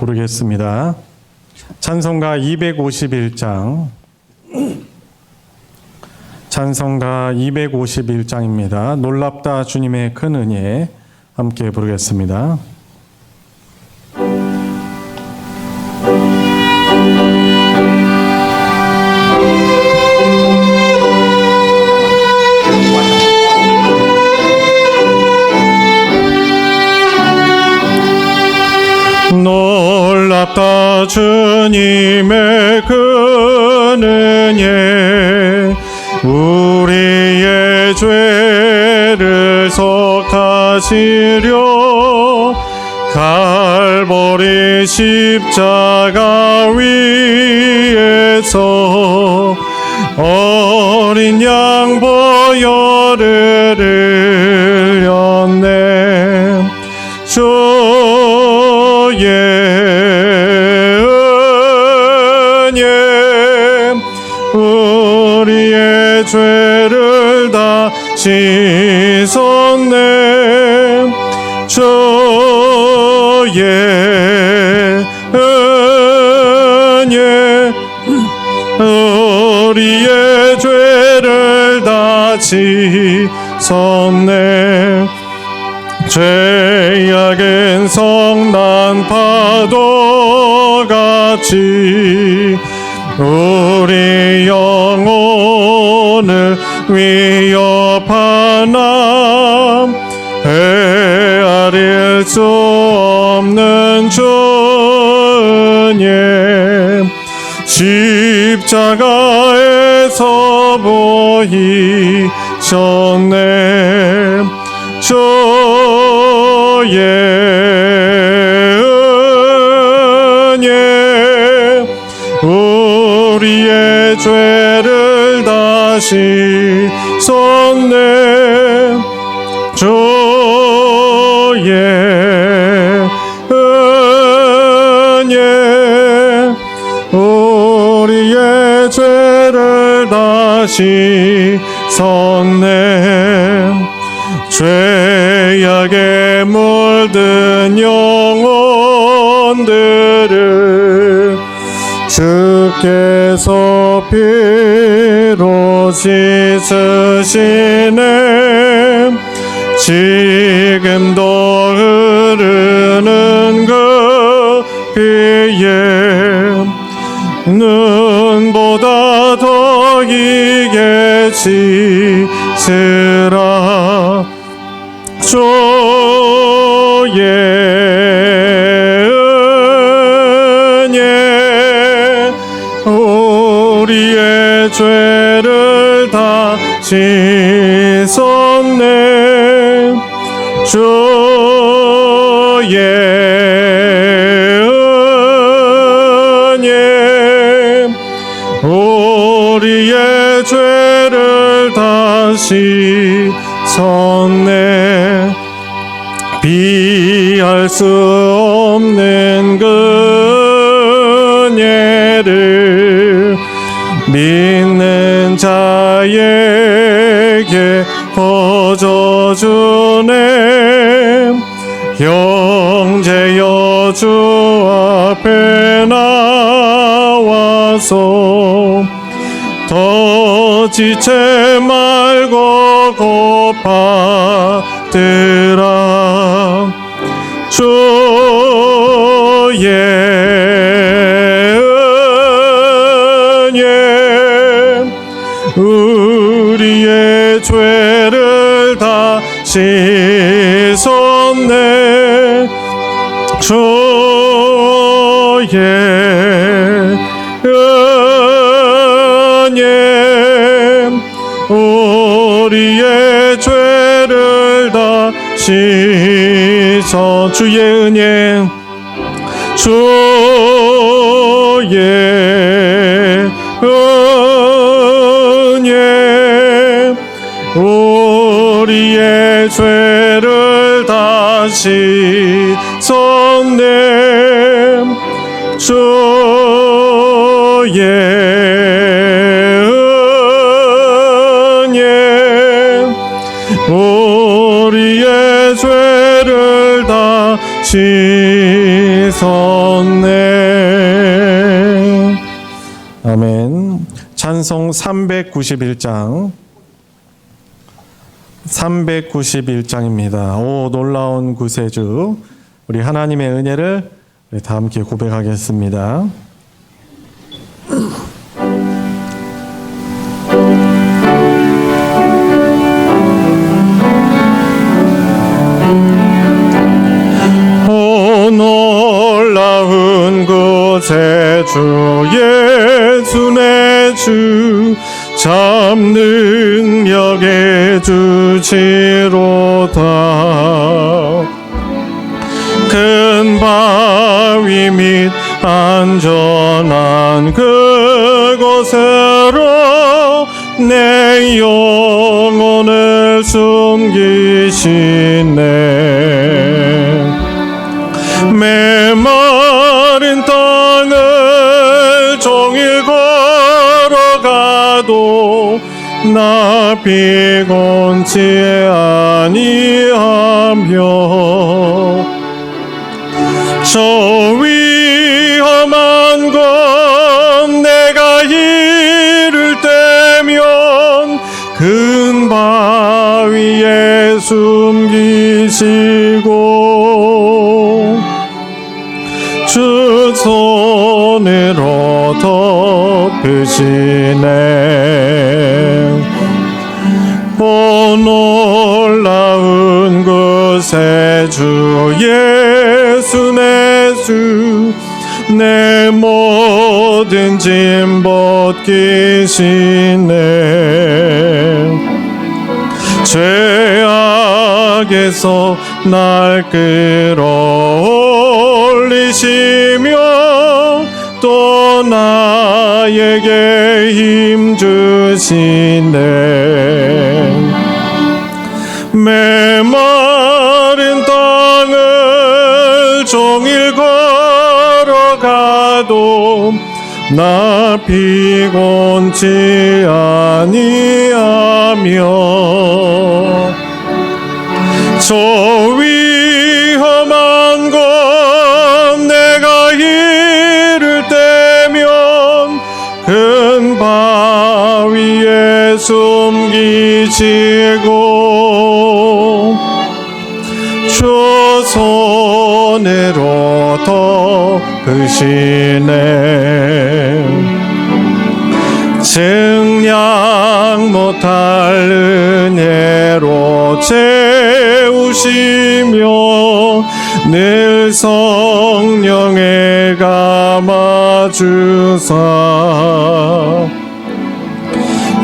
부르겠습니다. 찬송가 251장, 찬송가 251장입니다. 놀랍다 주님의 큰 은혜, 함께 부르겠습니다. 놀랍다 주님의 큰 은혜, 우리의 죄를 속하시려 갈보리 십자가 위에서 어린 양 보혈을 흘렸네. 주의 은혜, 우리의 죄를 다 씻었네. 주의 은혜, 우리의 죄를 다 씻었네. 죄악은 성난 파도같이 우리 영혼을 위협하나 헤아릴 수 없는 주님, 십자가에서 보이셨네. 주의 은혜, 우리의 죄를 다 씻었네. 주의 은혜, 우리의 죄를 다 씻었네. 죄악에 물든 영혼들을 주께서 피로 씻으시네. 지금도 흐르는 그 피에 눈보다 더 이게 씻으라. 주의 은혜, 우리의 죄를 다 씻었네. 주의 은혜, 우리의 죄를 다 씻었네. 비할 수 없는 그 은혜를 믿는 자에게 퍼져주네. 형제여, 주 앞에 나와서 더 지체 말고 고파들아. 주의 은혜, 우리의 죄를 다 씻었네. 주의 은혜, 우리의 죄를 다 씻어. 주의 은혜, 주의 은혜, 우리의 죄를 다 씻었네. 주의 은혜, 우리의 죄를 다 씻었네. 하셨네. 아멘. 찬송 391장 391장입니다. 오 놀라운 구세주, 우리 하나님의 은혜를 우리 다 함께 고백하겠습니다. 오 놀라운 구세주 예수 내 주 참 능력의 주시로다. 큰 바위 및 안전한 그곳으로 내 영혼을 숨기시네. 메마른 땅을 종일 걸어가도 나 피곤치 아니하며 저 위험한 곳 내가 이를 때면 큰 바위에 숨기시고 주 손으로 덮으시네. 오 놀라운 구세주 예수 내 주 내 모든 짐 벗기시네. 죄악에서 날 끌어올리시며 또 나에게 힘 주시네. 메마른 땅을 종일 걸어가도 나 피곤치 아니하며 저 위험한 곳 내가 이를 때면 큰 바위에 숨기시고 주 손으로 덮으시네. 증량 못할 은혜로 채우시며 늘 성령에 감아주사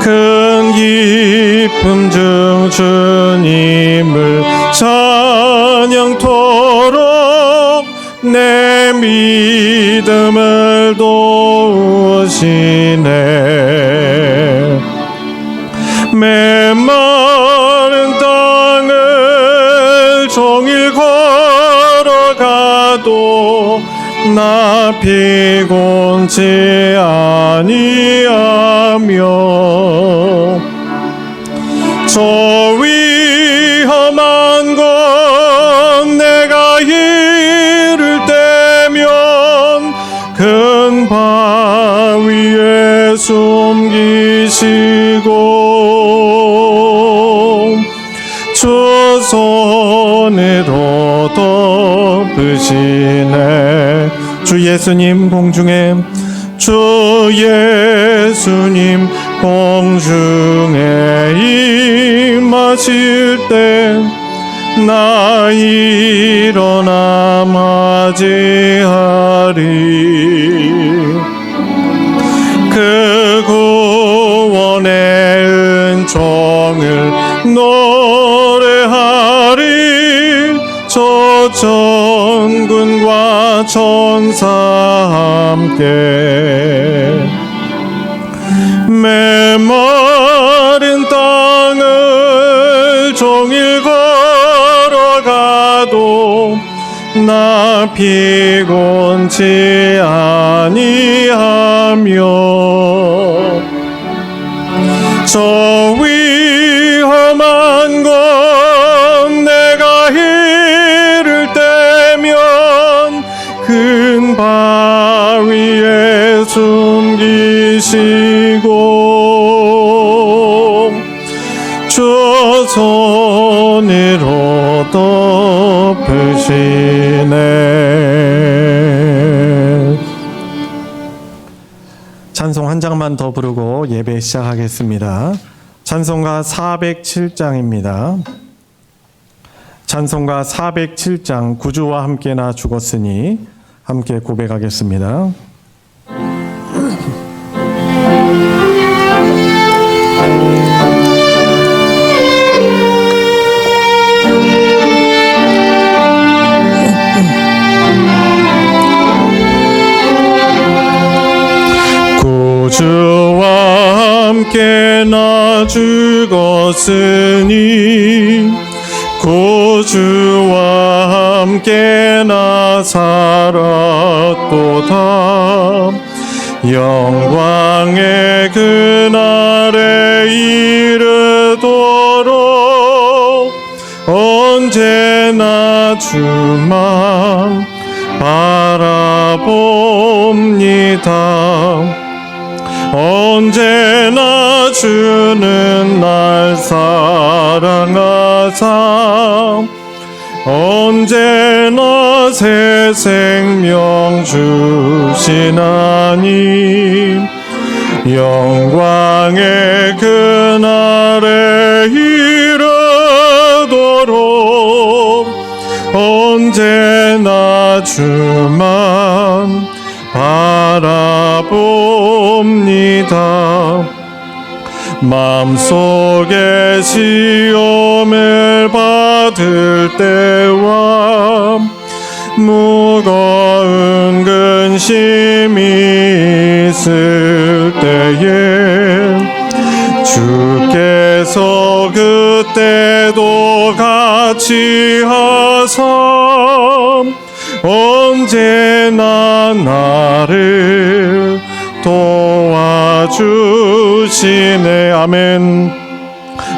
큰 기쁨 중 주님을 찬양토록 내 믿음을 도우시네. 메마른 땅을 종일 걸어가도 나 피곤치 아니하며 저 위험한 곳 내가 이를 때면 큰 바위에 숨기시고 주 손으로 덮으시네. 주 예수님 공중에 주 예수님 공중에 임하실 때 나 일어나 맞이하리. 그 구원의 은총을 노래하리. 저 전군과 천사 함께 메마른 땅을 종일 걸어가도 나 피곤치 아니하며 저 위험한 곳 내가 이를 때면 그 바위에 숨기시고 주 손으로 덮으시네. 찬송 한 장만 더 부르고 예배 시작하겠습니다. 찬송가 407장입니다. 찬송가 407장 구주와 함께 나 죽었으니 함께 고백하겠습니다. 구주와 함께 나 죽었으니 구주와 함께 나 살았도다. 영광의 그날에 이르도록 언제나 주만 바라봅니다. 언제나 주는 날 사랑하사 언제나 새 생명 주시나니 영광의 그날에 이르도록 언제나 주만 바라봅니다. 마음속에 시험을 받을 때와 무거운 근심이 있을 때에 주께서 그때도 같이 하사 언제나 나를 도와주시네. 아멘.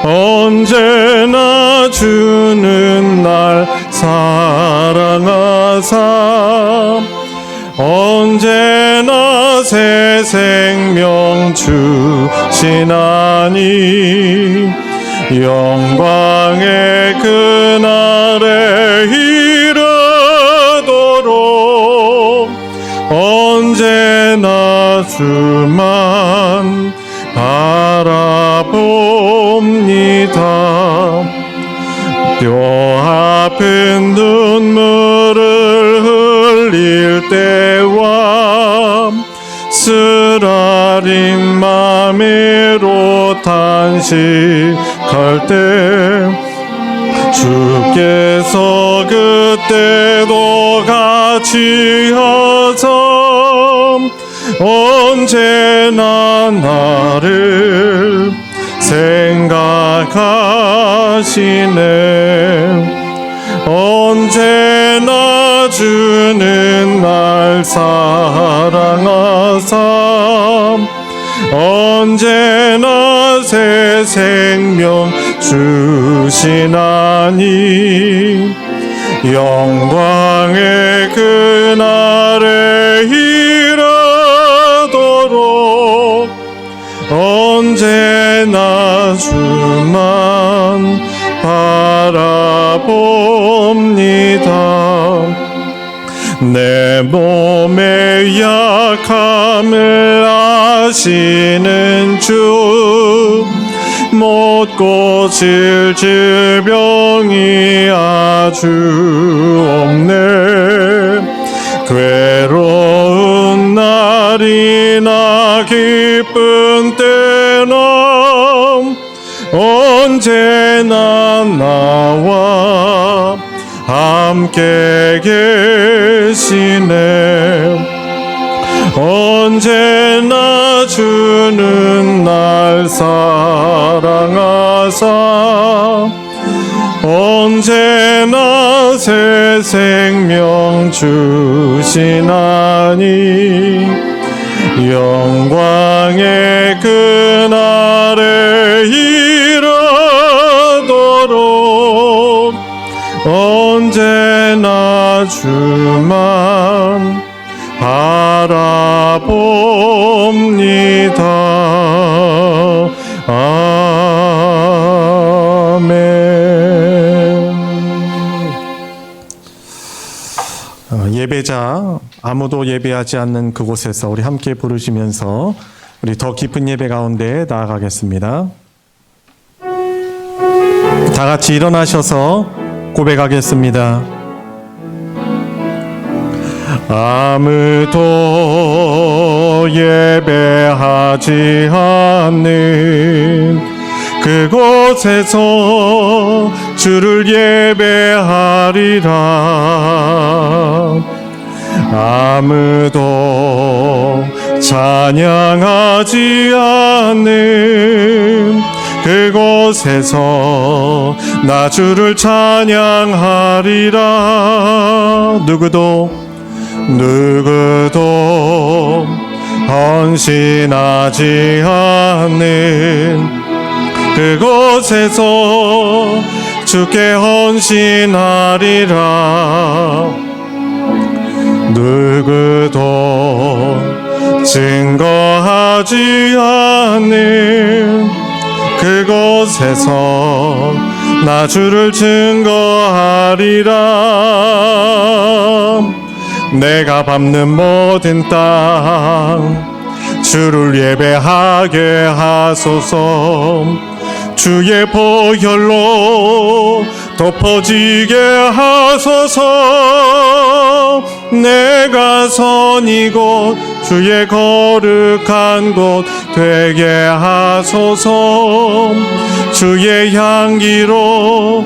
언제나 주는 날 사랑하사 언제나 새 생명 주시나니 영광의 그날에 이르도록 언제나 주만 바라봅니다. 뼈 아픈 눈물을 흘릴 때와 쓰라린 맘으로 탄식할 때 주께서 그때도 같이 하사 언제나 나를 생각하시네. 언제나 주는 날 사랑하사 언제나 새 생명 주시나니 영광의 그날에 이르도록 언제나 주만 바라봅니다. 내 몸의 약함을 아시는 주 못 고칠 질병이 아주 없네. 괴로운 날이나 기쁜 때나 언제나 나와 함께 계시네. 언제나 주는 날 사랑하사 언제나 새 생명 주시나니 영광의 그날에 이르도록 언제나 주만 바라봅니다. 아멘. 예배자 아무도 예배하지 않는 그곳에서 우리 함께 부르시면서 우리 더 깊은 예배 가운데 나아가겠습니다. 다 같이 일어나셔서 고백하겠습니다. 아무도 예배하지 않는 그곳에서 주를 예배하리라. 아무도 찬양하지 않는 그곳에서 나 주를 찬양하리라. 누구도 헌신하지 않는 그곳에서 주께 헌신하리라. 누구도 증거하지 않는 그곳에서 나 주를 증거하리라. 내가 밟는 모든 땅 주를 예배하게 하소서. 주의 보혈로 덮어지게 하소서. 내가 선 이곳 주의 거룩한 곳 되게 하소서. 주의 향기로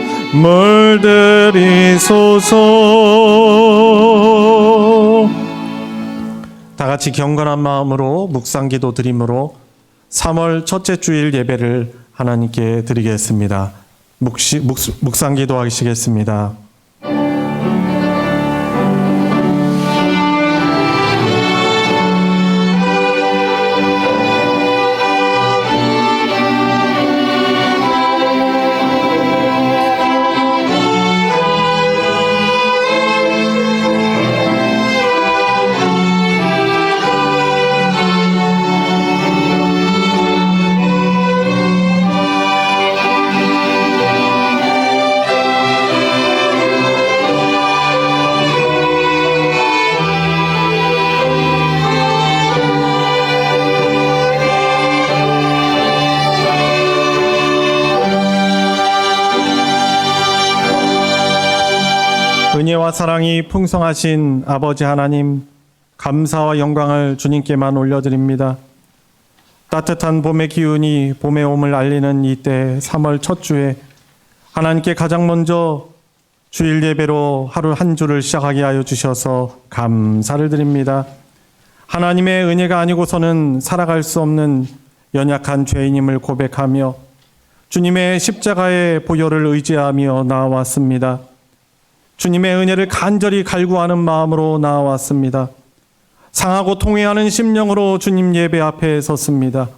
물들이소서. 다 같이 경건한 마음으로 묵상기도 드림으로 3월 첫째 주일 예배를 하나님께 드리겠습니다. 묵상기도 하시겠습니다. 은혜와 사랑이 풍성하신 아버지 하나님, 감사와 영광을 주님께만 올려드립니다. 따뜻한 봄의 기운이 봄의 옴을 알리는 이때 3월 첫 주에 하나님께 가장 먼저 주일 예배로 하루 한 주를 시작하게 하여 주셔서 감사를 드립니다. 하나님의 은혜가 아니고서는 살아갈 수 없는 연약한 죄인임을 고백하며 주님의 십자가의 보혈을 의지하며 나아왔습니다. 주님의 은혜를 간절히 갈구하는 마음으로 나아왔습니다. 상하고 통회하는 심령으로 주님 예배 앞에 섰습니다.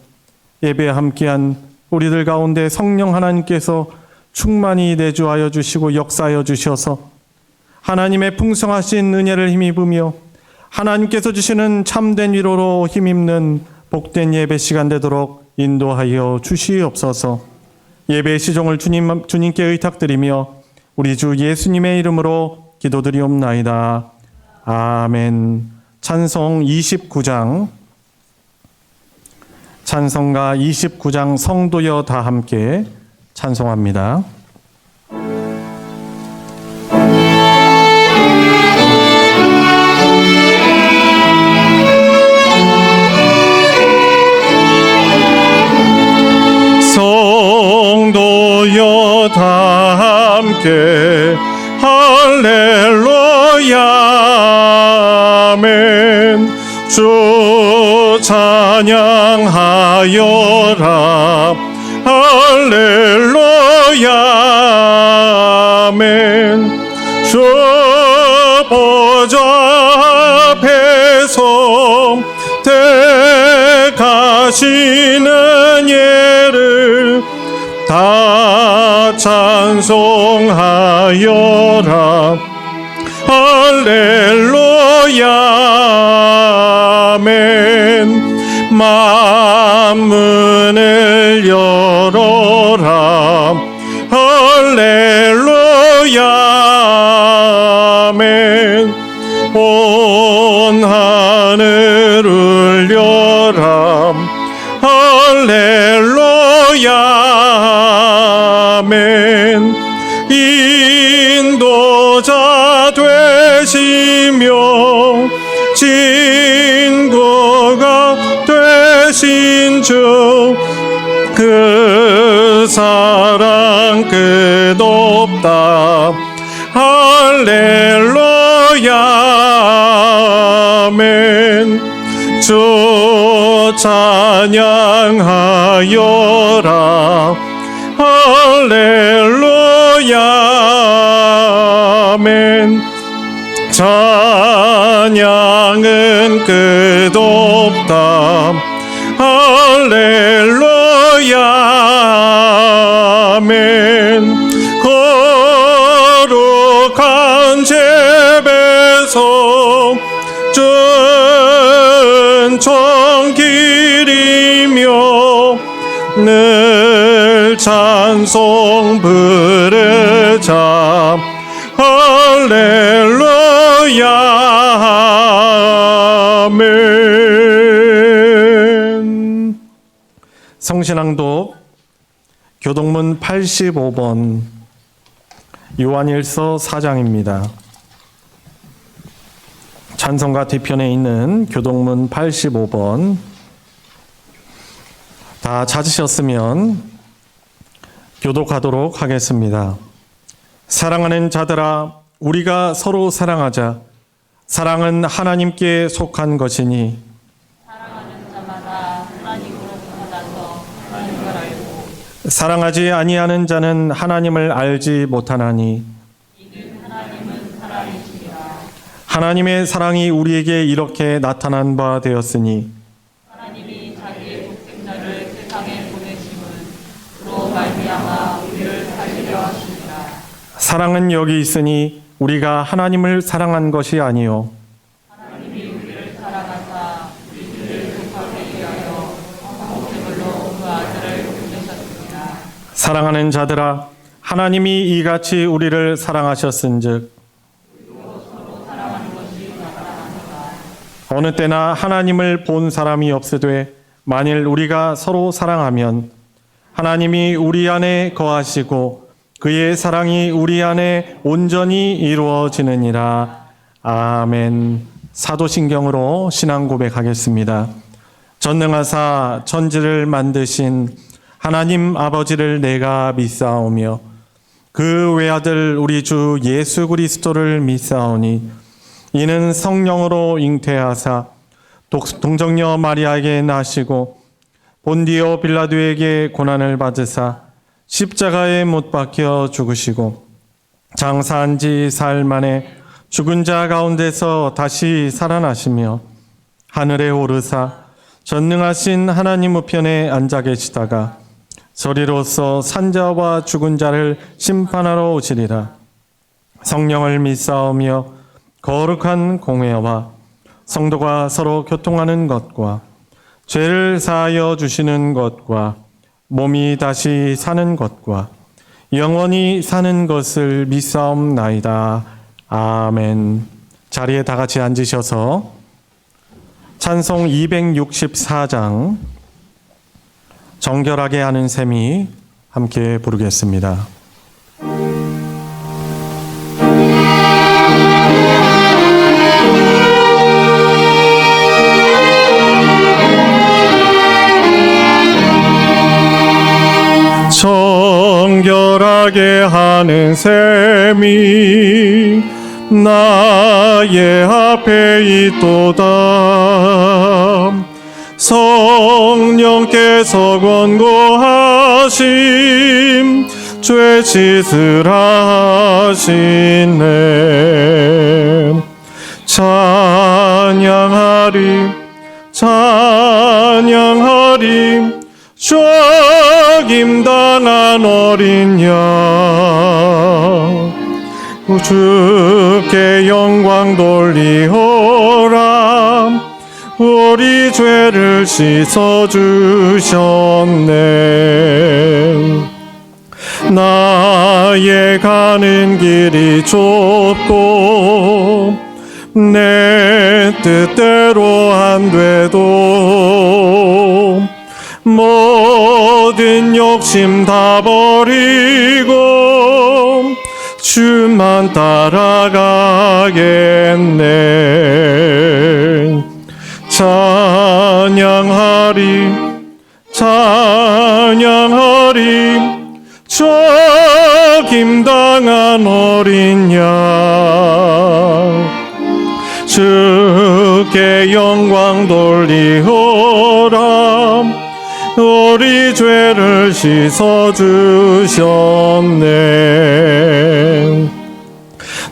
예배에 함께한 우리들 가운데 성령 하나님께서 충만히 내주하여 주시고 역사하여 주셔서 하나님의 풍성하신 은혜를 힘입으며 하나님께서 주시는 참된 위로로 힘입는 복된 예배 시간 되도록 인도하여 주시옵소서. 예배의 시종을 주님께 의탁드리며 우리 주 예수님의 이름으로 기도드리옵나이다. 아멘. 찬송 29장, 찬송가 29장 성도여 다 함께 찬송합니다. 성도여 다 함께 할렐루야 아멘. 주 찬양하여라 할렐루야 아멘. 주 보좌 앞에서 택하시는 예를 다 찬송하여라 할렐루야 만문을 열어라. 할렐루야 아멘. 온 하늘 울려라. 할렐루야 아멘. 인도자 되시며 친구가 되신 주, 그 사랑 끝없다. 할렐루야 아멘. 주 찬양하여라. 할렐루야 아멘. 찬양은 끝없다. 할렐루야 아멘. 거룩한 제배송 준총 기리며 늘 찬송 부르자. 할렐루야 아멘. 성신앙독 교동문 85번 요한일서 4장입니다. 찬송가 뒤편에 있는 교동문 85번 다 찾으셨으면 교독하도록 하겠습니다. 사랑하는 자들아, 우리가 서로 사랑하자. 사랑은 하나님께 속한 것이니 사랑하는 자마다 하나님으로부터 나서 하나님을 알고 사랑하지 아니하는 자는 하나님을 알지 못하나니 이는 하나님은 사랑이시라. 하나님의 사랑이 우리에게 이렇게 나타난 바 되었으니 하나님이 자기의 독생자를 세상에 보내심은 그로 말미암아 우리를 살리려 하심이라. 사랑은 여기 있으니 우리가 하나님을 사랑한 것이 아니요 하나님이 우리를 사랑하사 우리 죄를 속하게 위하여 성령으로 그 아들을 보내셨습니다. 사랑하는 자들아, 하나님이 이같이 우리를 사랑하셨은즉 어느 때나 하나님을 본 사람이 없으되 만일 우리가 서로 사랑하면 하나님이 우리 안에 거하시고 그의 사랑이 우리 안에 온전히 이루어지느니라. 아멘. 사도신경으로 신앙 고백하겠습니다. 전능하사 천지를 만드신 하나님 아버지를 내가 믿사오며 그 외아들 우리 주 예수 그리스도를 믿사오니 이는 성령으로 잉태하사 동정녀 마리아에게 나시고 본디오 빌라도에게 고난을 받으사 십자가에 못 박혀 죽으시고 장사한 지 사흘 만에 죽은 자 가운데서 다시 살아나시며 하늘에 오르사 전능하신 하나님 우편에 앉아 계시다가 저리로서 산자와 죽은 자를 심판하러 오시리라. 성령을 믿사오며 거룩한 공회와 성도가 서로 교통하는 것과 죄를 사하여 주시는 것과 몸이 다시 사는 것과 영원히 사는 것을 믿사옵나이다. 아멘. 자리에 다 같이 앉으셔서 찬송 264장 정결하게 하는 셈이 함께 부르겠습니다. 정결하게 하는 셈이 나의 앞에 있도다. 성령께서 권고하심 죄 씻으라 하시네. 찬양하리 찬양하리 죽임당한 어린 양 주께 영광 돌리오라. 우리 죄를 씻어주셨네. 나의 가는 길이 좁고 내 뜻대로 안 돼도 모든 욕심 다 버리고 주만 따라가겠네. 찬양하리 찬양하리 적임당한 어린 양 주께 영광 돌리오라. 우리 죄를 씻어주셨네.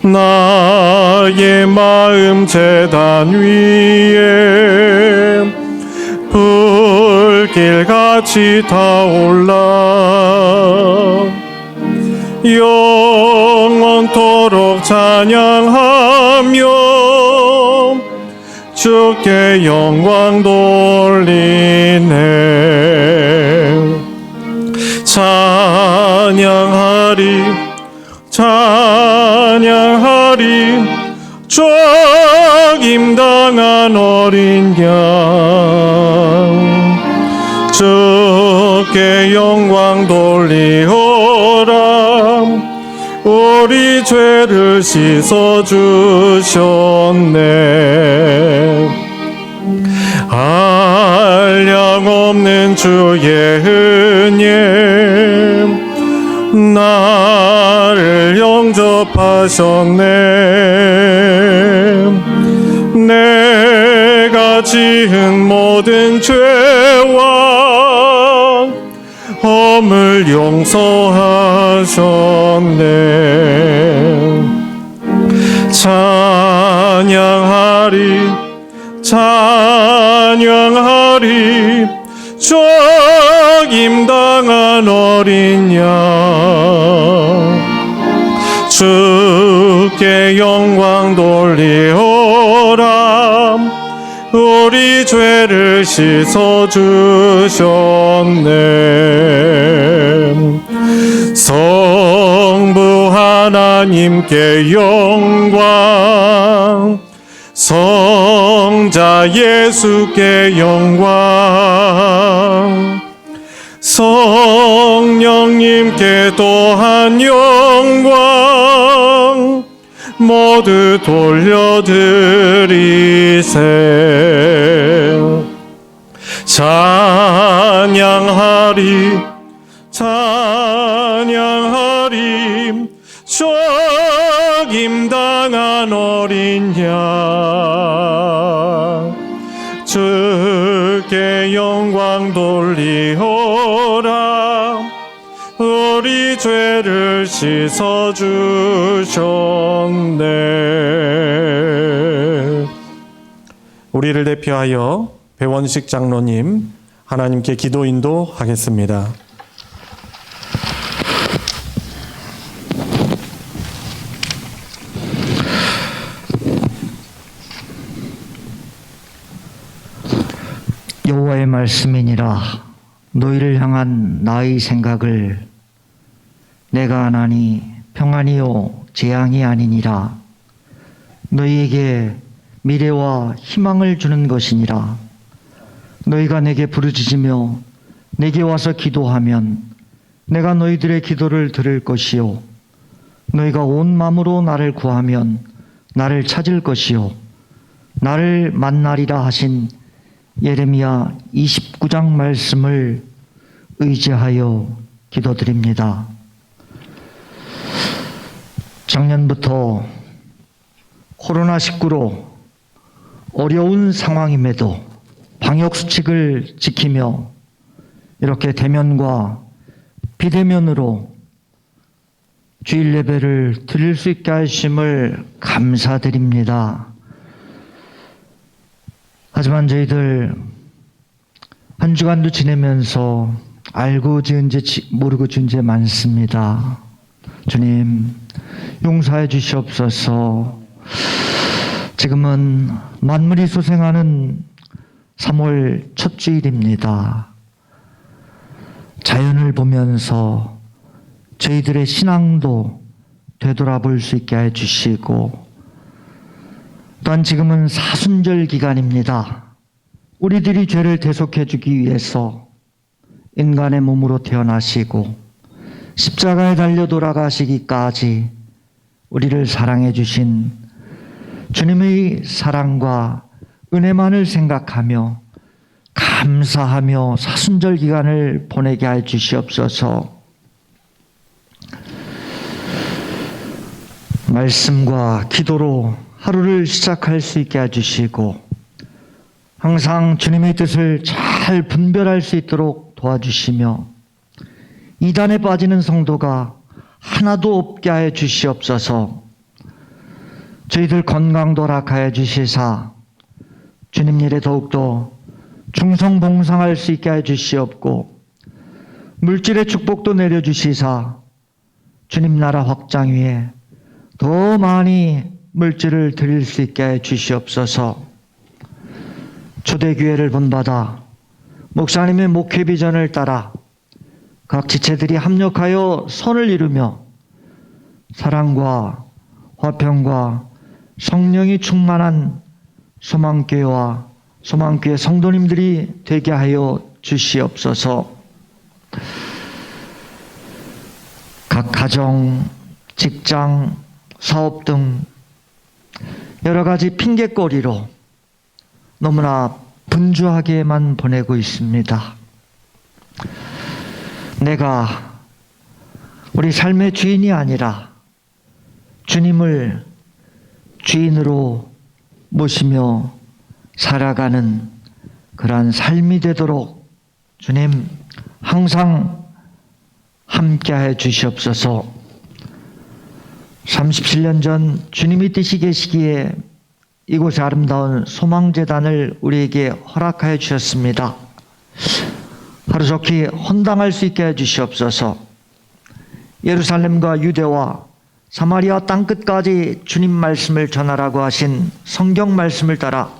나의 마음 제단 위에 불길같이 타올라 영원토록 찬양하며 주께 영광 돌리네. 찬양하리 찬양하리 적임당한 어린 양 주께 영광 돌리오라. 우리 죄를 씻어주셨네. 한량없는 주의 은혜 나를 영접하셨네. 내가 지은 모든 죄와 허물 용서하셨네. 찬양하리 찬양하리 적임당한 어린 양 주께 영광 돌리오라. 우리 죄를 씻어주셨네. 성부 하나님께 영광 성자 예수께 영광 성령님께 또한 영광 모두 돌려드리세. 찬양하리 찬양하리 적임당한 어린 양 주께 영광 돌리오라. 우리 죄를 씻어주셨네. 우리를 대표하여 배원식 장로님 하나님께 기도 인도하겠습니다. 여호와의 말씀이니라. 너희를 향한 나의 생각을 내가 아나니 평안이요 재앙이 아니니라. 너희에게 미래와 희망을 주는 것이니라. 너희가 내게 부르짖으며 내게 와서 기도하면 내가 너희들의 기도를 들을 것이요 너희가 온 마음으로 나를 구하면 나를 찾을 것이요 나를 만나리라 하신 예레미야 29장 말씀을 의지하여 기도드립니다. 작년부터 코로나19로 어려운 상황임에도 방역수칙을 지키며 이렇게 대면과 비대면으로 주일 예배를 드릴 수 있게 하심을 감사드립니다. 하지만 저희들 한 주간도 지내면서 알고 지은 죄 모르고 지은 죄 많습니다. 주님 용서해 주시옵소서. 지금은 만물이 소생하는 3월 첫 주일입니다. 자연을 보면서 저희들의 신앙도 되돌아볼 수 있게 해주시고, 또한 지금은 사순절 기간입니다. 우리들이 죄를 대속해주기 위해서 인간의 몸으로 태어나시고 십자가에 달려 돌아가시기까지 우리를 사랑해 주신 주님의 사랑과 은혜만을 생각하며 감사하며 사순절 기간을 보내게 해 주시옵소서. 말씀과 기도로 하루를 시작할 수 있게 해주시고 항상 주님의 뜻을 잘 분별할 수 있도록 도와주시며 이단에 빠지는 성도가 하나도 없게 하여 주시옵소서. 저희들 건강도 허락하여 주시사 주님 일에 더욱더 충성봉상할 수 있게 하여 주시옵고, 물질의 축복도 내려주시사 주님 나라 확장 위에 더 많이 물질을 드릴 수 있게 해 주시옵소서. 초대교회를 본받아 목사님의 목회 비전을 따라 각 지체들이 합력하여 선을 이루며 사랑과 화평과 성령이 충만한 소망교회와 소망교회 성도님들이 되게 하여 주시옵소서. 각 가정, 직장, 사업 등 여러 가지 핑계거리로 너무나 분주하게만 보내고 있습니다. 내가 우리 삶의 주인이 아니라 주님을 주인으로 모시며 살아가는 그러한 삶이 되도록 주님 항상 함께해 주시옵소서. 37년 전 주님이 뜻이 계시기에 이곳에 아름다운 소망재단을 우리에게 허락하여 주셨습니다. 하루속히 헌당할 수 있게 해주시옵소서. 예루살렘과 유대와 사마리아 땅끝까지 주님 말씀을 전하라고 하신 성경 말씀을 따라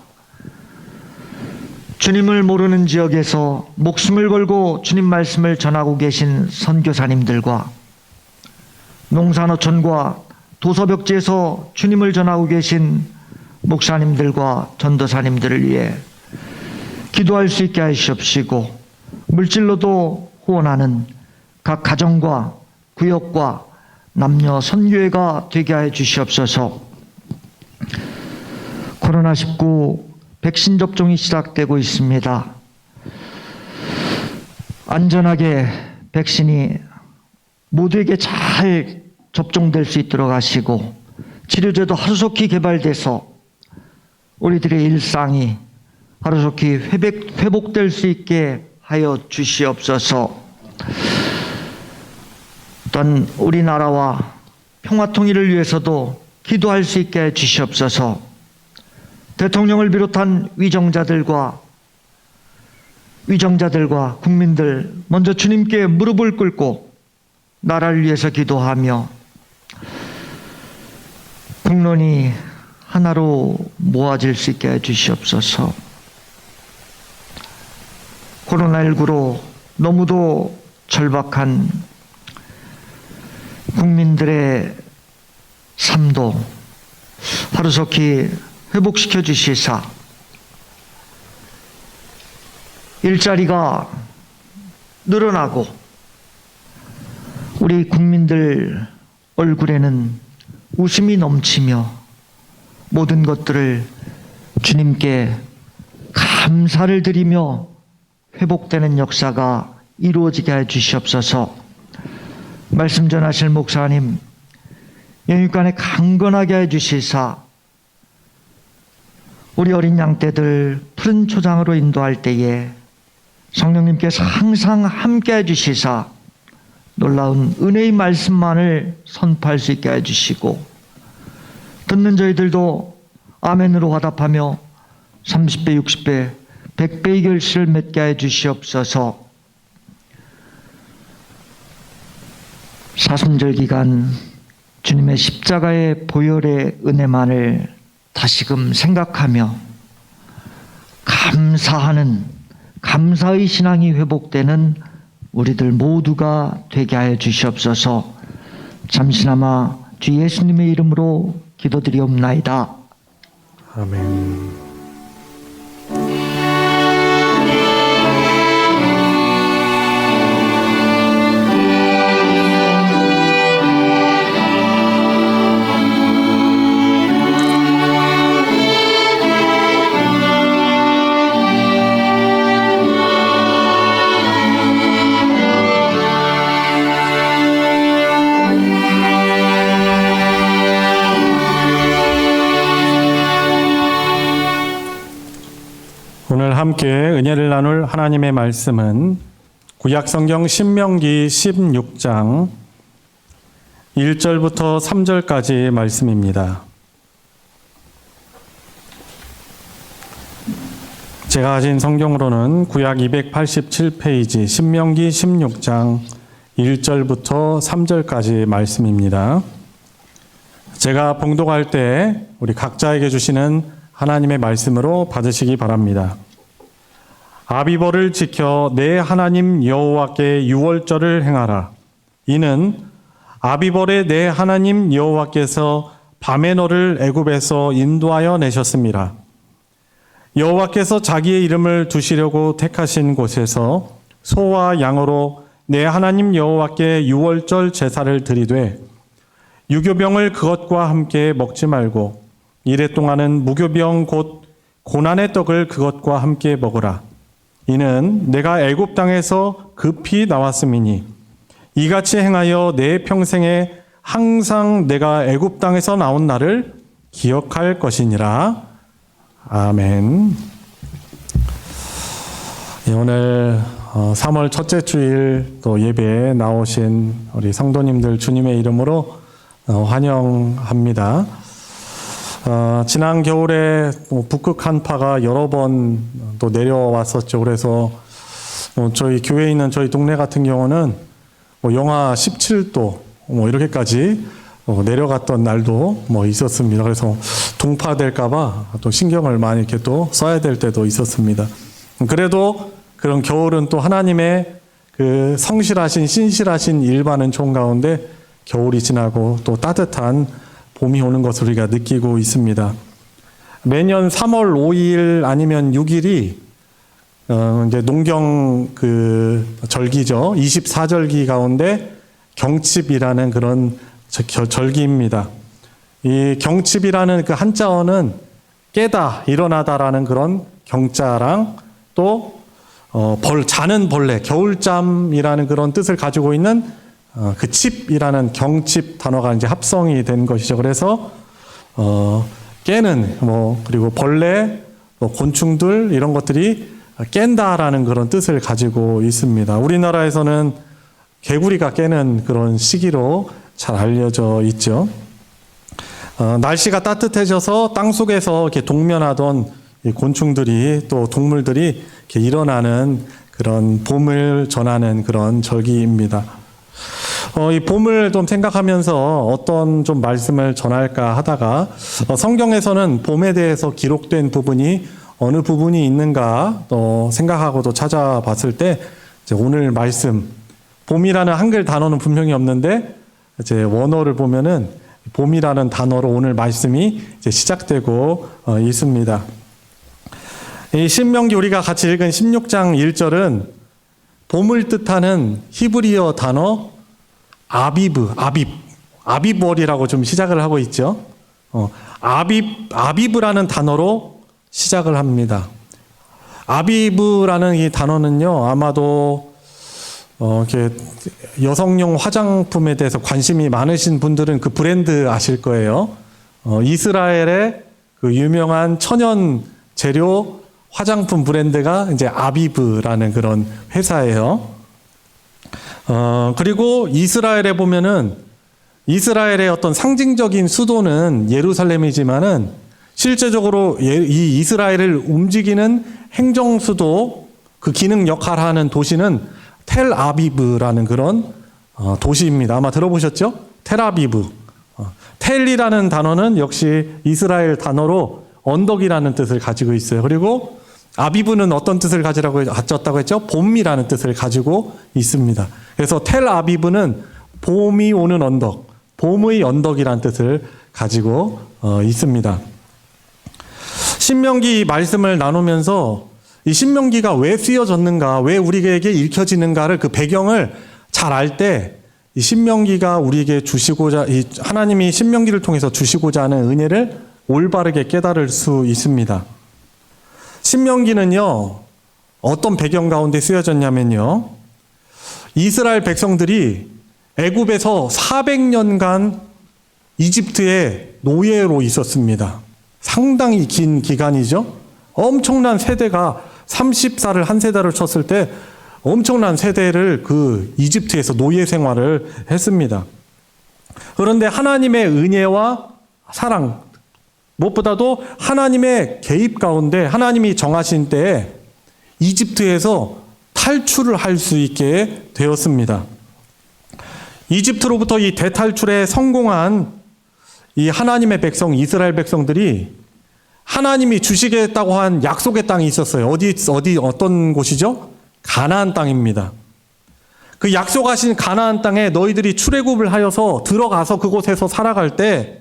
주님을 모르는 지역에서 목숨을 걸고 주님 말씀을 전하고 계신 선교사님들과 농산어촌과 도서벽지에서 주님을 전하고 계신 목사님들과 전도사님들을 위해 기도할 수 있게 하시옵시고, 물질로도 후원하는 각 가정과 구역과 남녀 선교회가 되게 해 주시옵소서. 코로나19 백신 접종이 시작되고 있습니다. 안전하게 백신이 모두에게 잘 접종될 수 있도록 하시고, 치료제도 하루속히 개발돼서 우리들의 일상이 하루속히 회복될 수 있게 하여 주시옵소서. 또한 우리나라와 평화통일을 위해서도 기도할 수 있게 해 주시옵소서. 대통령을 비롯한 위정자들과 국민들 먼저 주님께 무릎을 꿇고 나라를 위해서 기도하며 국론이 하나로 모아질 수 있게 해주시옵소서. 코로나19로 너무도 절박한 국민들의 삶도 하루속히 회복시켜 주시사 일자리가 늘어나고 우리 국민들 얼굴에는 웃음이 넘치며 모든 것들을 주님께 감사를 드리며 회복되는 역사가 이루어지게 해 주시옵소서. 말씀 전하실 목사님 영육간에 강건하게 해 주시사 우리 어린 양떼들 푸른 초장으로 인도할 때에 성령님께서 항상 함께 해 주시사 놀라운 은혜의 말씀만을 선포할 수 있게 해 주시고, 듣는 저희들도 아멘으로 화답하며 30배, 60배, 100배의 결실을 맺게 해 주시옵소서. 사순절 기간 주님의 십자가의 보혈의 은혜만을 다시금 생각하며 감사하는 감사의 신앙이 회복되는 우리들 모두가 되게 하여 주시옵소서. 잠시나마 주 예수님의 이름으로 기도드리옵나이다. 아멘. 오늘 함께 은혜를 나눌 하나님의 말씀은 구약성경 신명기 16장 1절부터 3절까지 말씀입니다. 제가 가진 성경으로는 구약 287페이지 신명기 16장 1절부터 3절까지 말씀입니다. 제가 봉독할 때 우리 각자에게 주시는 하나님의 말씀으로 받으시기 바랍니다. 아비벌을 지켜 내 하나님 여호와께 유월절을 행하라. 이는 아비벌에 내 하나님 여호와께서 밤에 너를 애굽에서 인도하여 내셨습니다. 여호와께서 자기의 이름을 두시려고 택하신 곳에서 소와 양으로 내 하나님 여호와께 유월절 제사를 드리되 유교병을 그것과 함께 먹지 말고 이래 동안은 무교병 곧 고난의 떡을 그것과 함께 먹으라. 이는 내가 애굽 땅에서 급히 나왔음이니 이같이 행하여 내 평생에 항상 내가 애굽 땅에서 나온 날을 기억할 것이니라. 아멘. 오늘 3월 첫째 주일 또 예배에 나오신 우리 성도님들 주님의 이름으로 환영합니다. 지난 겨울에 북극 한파가 여러 번 또 내려왔었죠. 그래서 저희 교회에 있는 저희 동네 같은 경우는 영하 17도 이렇게까지 내려갔던 날도 있었습니다. 그래서 동파될까봐 또 신경을 많이 이렇게 또 써야 될 때도 있었습니다. 그래도 그런 겨울은 또 하나님의 그 성실하신 신실하신 일반은 총 가운데 겨울이 지나고 또 따뜻한 봄이 오는 것을 우리가 느끼고 있습니다. 매년 3월 5일 아니면 6일이 이제 농경 그 절기죠. 24절기 가운데 경칩이라는 그런 절기입니다. 이 경칩이라는 그 한자어는 깨다, 일어나다라는 그런 경자랑 또 자는 벌레, 겨울잠이라는 그런 뜻을 가지고 있는 그 칩이라는 경칩 단어가 이제 합성이 된 것이죠. 그래서 깨는 그리고 벌레, 곤충들 이런 것들이 깬다라는 그런 뜻을 가지고 있습니다. 우리나라에서는 개구리가 깨는 그런 시기로 잘 알려져 있죠. 날씨가 따뜻해져서 땅 속에서 이렇게 동면하던 이 곤충들이 또 동물들이 이렇게 일어나는 그런 봄을 전하는 그런 절기입니다. 이 봄을 좀 생각하면서 어떤 좀 말씀을 전할까 하다가 성경에서는 봄에 대해서 기록된 부분이 어느 부분이 있는가 또 생각하고도 찾아봤을 때 이제 오늘 말씀 봄이라는 한글 단어는 분명히 없는데 이제 원어를 보면은 봄이라는 단어로 오늘 말씀이 이제 시작되고 있습니다. 이 신명기 우리가 같이 읽은 16장 1절은 봄을 뜻하는 히브리어 단어 아비벌이라고 좀 시작을 하고 있죠. 아비브라는 단어로 시작을 합니다. 아비브라는 이 단어는요, 아마도 이렇게 여성용 화장품에 대해서 관심이 많으신 분들은 그 브랜드 아실 거예요. 이스라엘의 그 유명한 천연 재료 화장품 브랜드가 이제 아비브라는 그런 회사예요. 그리고 이스라엘에 보면은 이스라엘의 어떤 상징적인 수도는 예루살렘이지만은 실제적으로 이 이스라엘을 움직이는 행정수도 그 기능 역할을 하는 도시는 텔아비브라는 그런 도시입니다. 아마 들어보셨죠? 텔아비브. 텔이라는 단어는 역시 이스라엘 단어로 언덕이라는 뜻을 가지고 있어요. 그리고 아비브는 어떤 뜻을 가졌다고 했죠? 봄이라는 뜻을 가지고 있습니다. 그래서 텔 아비브는 봄이 오는 언덕, 봄의 언덕이라는 뜻을 가지고 있습니다. 신명기 말씀을 나누면서 이 신명기가 왜 쓰여졌는가, 왜 우리에게 읽혀지는가를 그 배경을 잘 알 때 이 신명기가 우리에게 주시고자, 이 하나님이 신명기를 통해서 주시고자 하는 은혜를 올바르게 깨달을 수 있습니다. 신명기는요, 어떤 배경 가운데 쓰여졌냐면요, 이스라엘 백성들이 애굽에서 400년간 이집트의 노예로 있었습니다. 상당히 긴 기간이죠. 엄청난 세대가 30살을 한 세대를 쳤을 때 엄청난 세대를 그 이집트에서 노예 생활을 했습니다. 그런데 하나님의 은혜와 사랑, 무엇보다도 하나님의 개입 가운데 하나님이 정하신 때에 이집트에서 탈출을 할 수 있게 되었습니다. 이집트로부터 이 대탈출에 성공한 이 하나님의 백성, 이스라엘 백성들이 하나님이 주시겠다고 한 약속의 땅이 있었어요. 어떤 곳이죠? 가나안 땅입니다. 그 약속하신 가나안 땅에 너희들이 출애굽을 하여서 들어가서 그곳에서 살아갈 때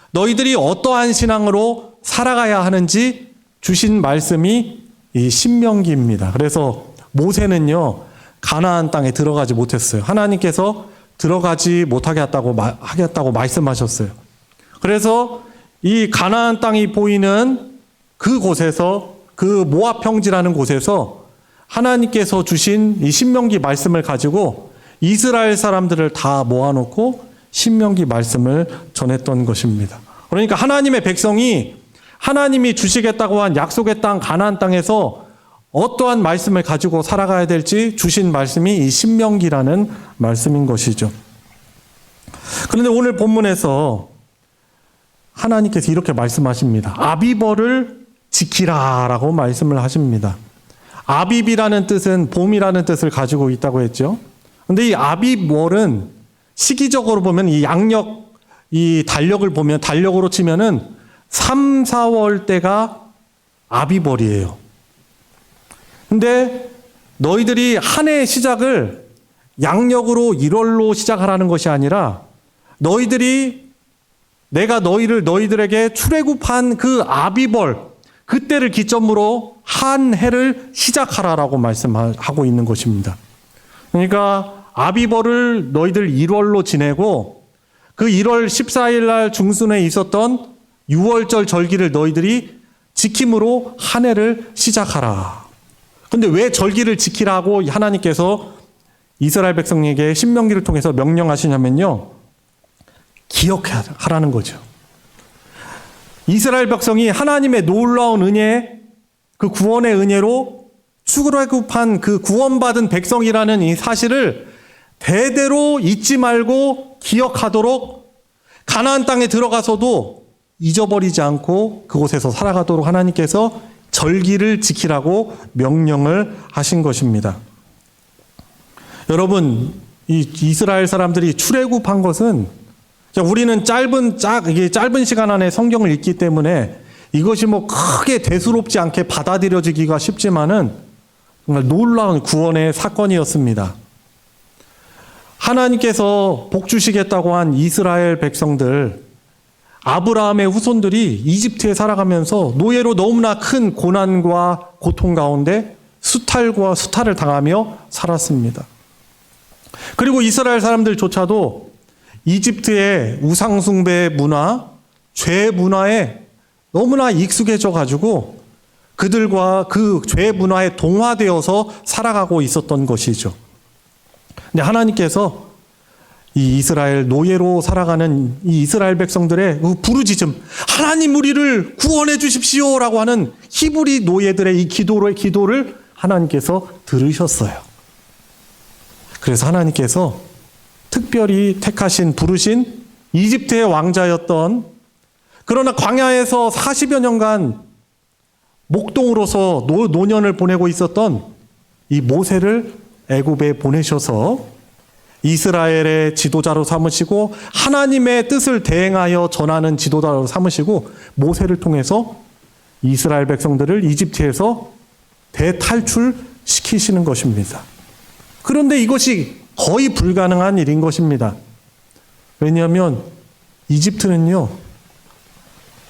너희들이 어떠한 신앙으로 살아가야 하는지 주신 말씀이 이 신명기입니다. 그래서 모세는요, 가나안 땅에 들어가지 못했어요. 하나님께서 들어가지 못하게 하겠다고 말씀하셨어요. 그래서 이 가나안 땅이 보이는 그곳에서, 그 모압 평지라는 곳에서 하나님께서 주신 이 신명기 말씀을 가지고 이스라엘 사람들을 다 모아놓고 신명기 말씀을 전했던 것입니다. 그러니까 하나님의 백성이 하나님이 주시겠다고 한 약속의 땅 가나안 땅에서 어떠한 말씀을 가지고 살아가야 될지 주신 말씀이 이 신명기라는 말씀인 것이죠. 그런데 오늘 본문에서 하나님께서 이렇게 말씀하십니다. 아비벌을 지키라라고 말씀을 하십니다. 아비비라는 뜻은 봄이라는 뜻을 가지고 있다고 했죠. 그런데 이 아비월은 시기적으로 보면 이 양력, 이 달력을 보면 달력으로 치면은 3, 4월 때가 아비월이에요. 근데 너희들이 한 해의 시작을 양력으로 1월로 시작하라는 것이 아니라 내가 너희들에게 출애굽한 그 아비벌, 그때를 기점으로 한 해를 시작하라라고 말씀하고 있는 것입니다. 그러니까 아비벌을 너희들 1월로 지내고 그 1월 14일 날 중순에 있었던 6월절 절기를 너희들이 지킴으로 한 해를 시작하라. 근데 왜 절기를 지키라고 하나님께서 이스라엘 백성에게 신명기를 통해서 명령하시냐면요, 기억하라는 거죠. 이스라엘 백성이 하나님의 놀라운 은혜, 그 구원의 은혜로 출애굽한 그 구원받은 백성이라는 이 사실을 대대로 잊지 말고 기억하도록 가나안 땅에 들어가서도 잊어버리지 않고 그곳에서 살아가도록 하나님께서 절기를 지키라고 명령을 하신 것입니다. 여러분, 이 이스라엘 사람들이 출애굽한 것은 우리는 짧은 시간 안에 성경을 읽기 때문에 이것이 뭐 크게 대수롭지 않게 받아들여지기가 쉽지만은 정말 놀라운 구원의 사건이었습니다. 하나님께서 복 주시겠다고 한 이스라엘 백성들, 아브라함의 후손들이 이집트에 살아가면서 노예로 너무나 큰 고난과 고통 가운데 수탈을 당하며 살았습니다. 그리고 이스라엘 사람들조차도 이집트의 우상숭배 문화, 죄 문화에 너무나 익숙해져 가지고 그들과 그 죄 문화에 동화되어서 살아가고 있었던 것이죠. 근데 하나님께서 이 이스라엘 노예로 살아가는 이 이스라엘 백성들의 그 부르짖음, 하나님 우리를 구원해 주십시오라고 하는 히브리 노예들의 이 기도를 하나님께서 들으셨어요. 그래서 하나님께서 특별히 부르신 이집트의 왕자였던, 그러나 광야에서 40여 년간 목동으로서 노년을 보내고 있었던 이 모세를 애굽에 보내셔서 이스라엘의 지도자로 삼으시고 하나님의 뜻을 대행하여 전하는 지도자로 삼으시고 모세를 통해서 이스라엘 백성들을 이집트에서 대탈출시키시는 것입니다. 그런데 이것이 거의 불가능한 일인 것입니다. 왜냐하면 이집트는요,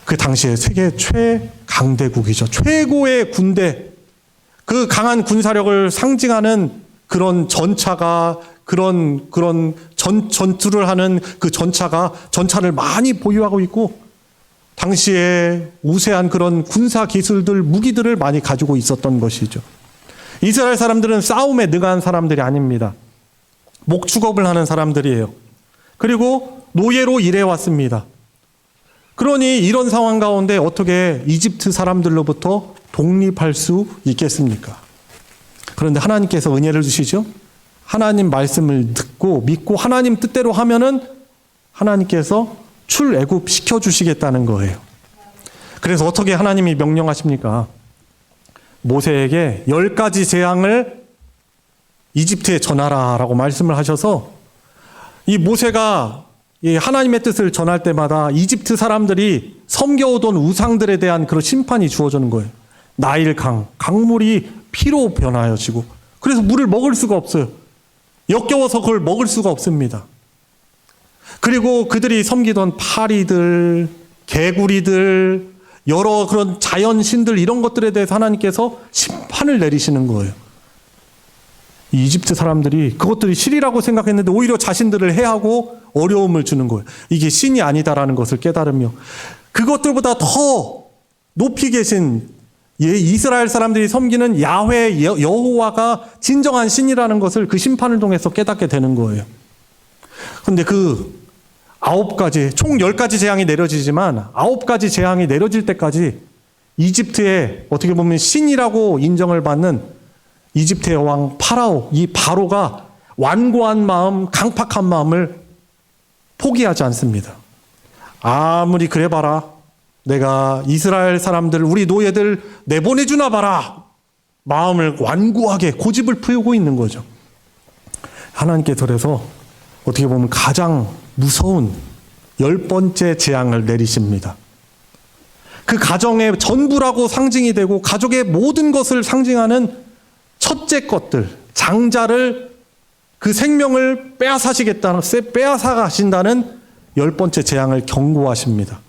그 당시에 세계 최강대국이죠. 최고의 군대, 그 강한 군사력을 상징하는 그런 전차가, 그런 전투를 하는 그 전차를 많이 보유하고 있고, 당시에 우세한 그런 군사 기술들, 무기들을 많이 가지고 있었던 것이죠. 이스라엘 사람들은 싸움에 능한 사람들이 아닙니다. 목축업을 하는 사람들이에요. 그리고 노예로 일해왔습니다. 그러니 이런 상황 가운데 어떻게 이집트 사람들로부터 독립할 수 있겠습니까? 그런데 하나님께서 은혜를 주시죠. 하나님 말씀을 듣고 믿고 하나님 뜻대로 하면은 하나님께서 출애굽 시켜주시겠다는 거예요. 그래서 어떻게 하나님이 명령하십니까? 모세에게 10가지 재앙을 이집트에 전하라라고 말씀을 하셔서, 이 모세가 이 하나님의 뜻을 전할 때마다 이집트 사람들이 섬겨오던 우상들에 대한 그런 심판이 주어지는 거예요. 나일강, 강물이 피로 변하여지고, 그래서 물을 먹을 수가 없어요. 역겨워서 그걸 먹을 수가 없습니다. 그리고 그들이 섬기던 파리들, 개구리들, 여러 그런 자연신들, 이런 것들에 대해서 하나님께서 심판을 내리시는 거예요. 이집트 사람들이 그것들이 신이라고 생각했는데 오히려 자신들을 해하고 어려움을 주는 거예요. 이게 신이 아니다라는 것을 깨달으며, 그것들보다 더 높이 계신 이스라엘 사람들이 섬기는 야훼 여호와가 진정한 신이라는 것을 그 심판을 통해서 깨닫게 되는 거예요. 그런데 그 9가지, 총 10가지 재앙이 내려지지만 9가지 재앙이 내려질 때까지 이집트의 어떻게 보면 신이라고 인정을 받는 이집트의 왕 파라오, 이 바로가 완고한 마음, 강팍한 마음을 포기하지 않습니다. 아무리 그래 봐라, 내가 이스라엘 사람들, 우리 노예들 내보내주나 봐라, 마음을 완고하게 고집을 피우고 있는 거죠. 하나님께서 그래서 어떻게 보면 가장 무서운 10번째 재앙을 내리십니다. 그 가정의 전부라고 상징이 되고 가족의 모든 것을 상징하는 첫째 것들, 장자를, 그 생명을 빼앗아가신다는 10번째 재앙을 경고하십니다.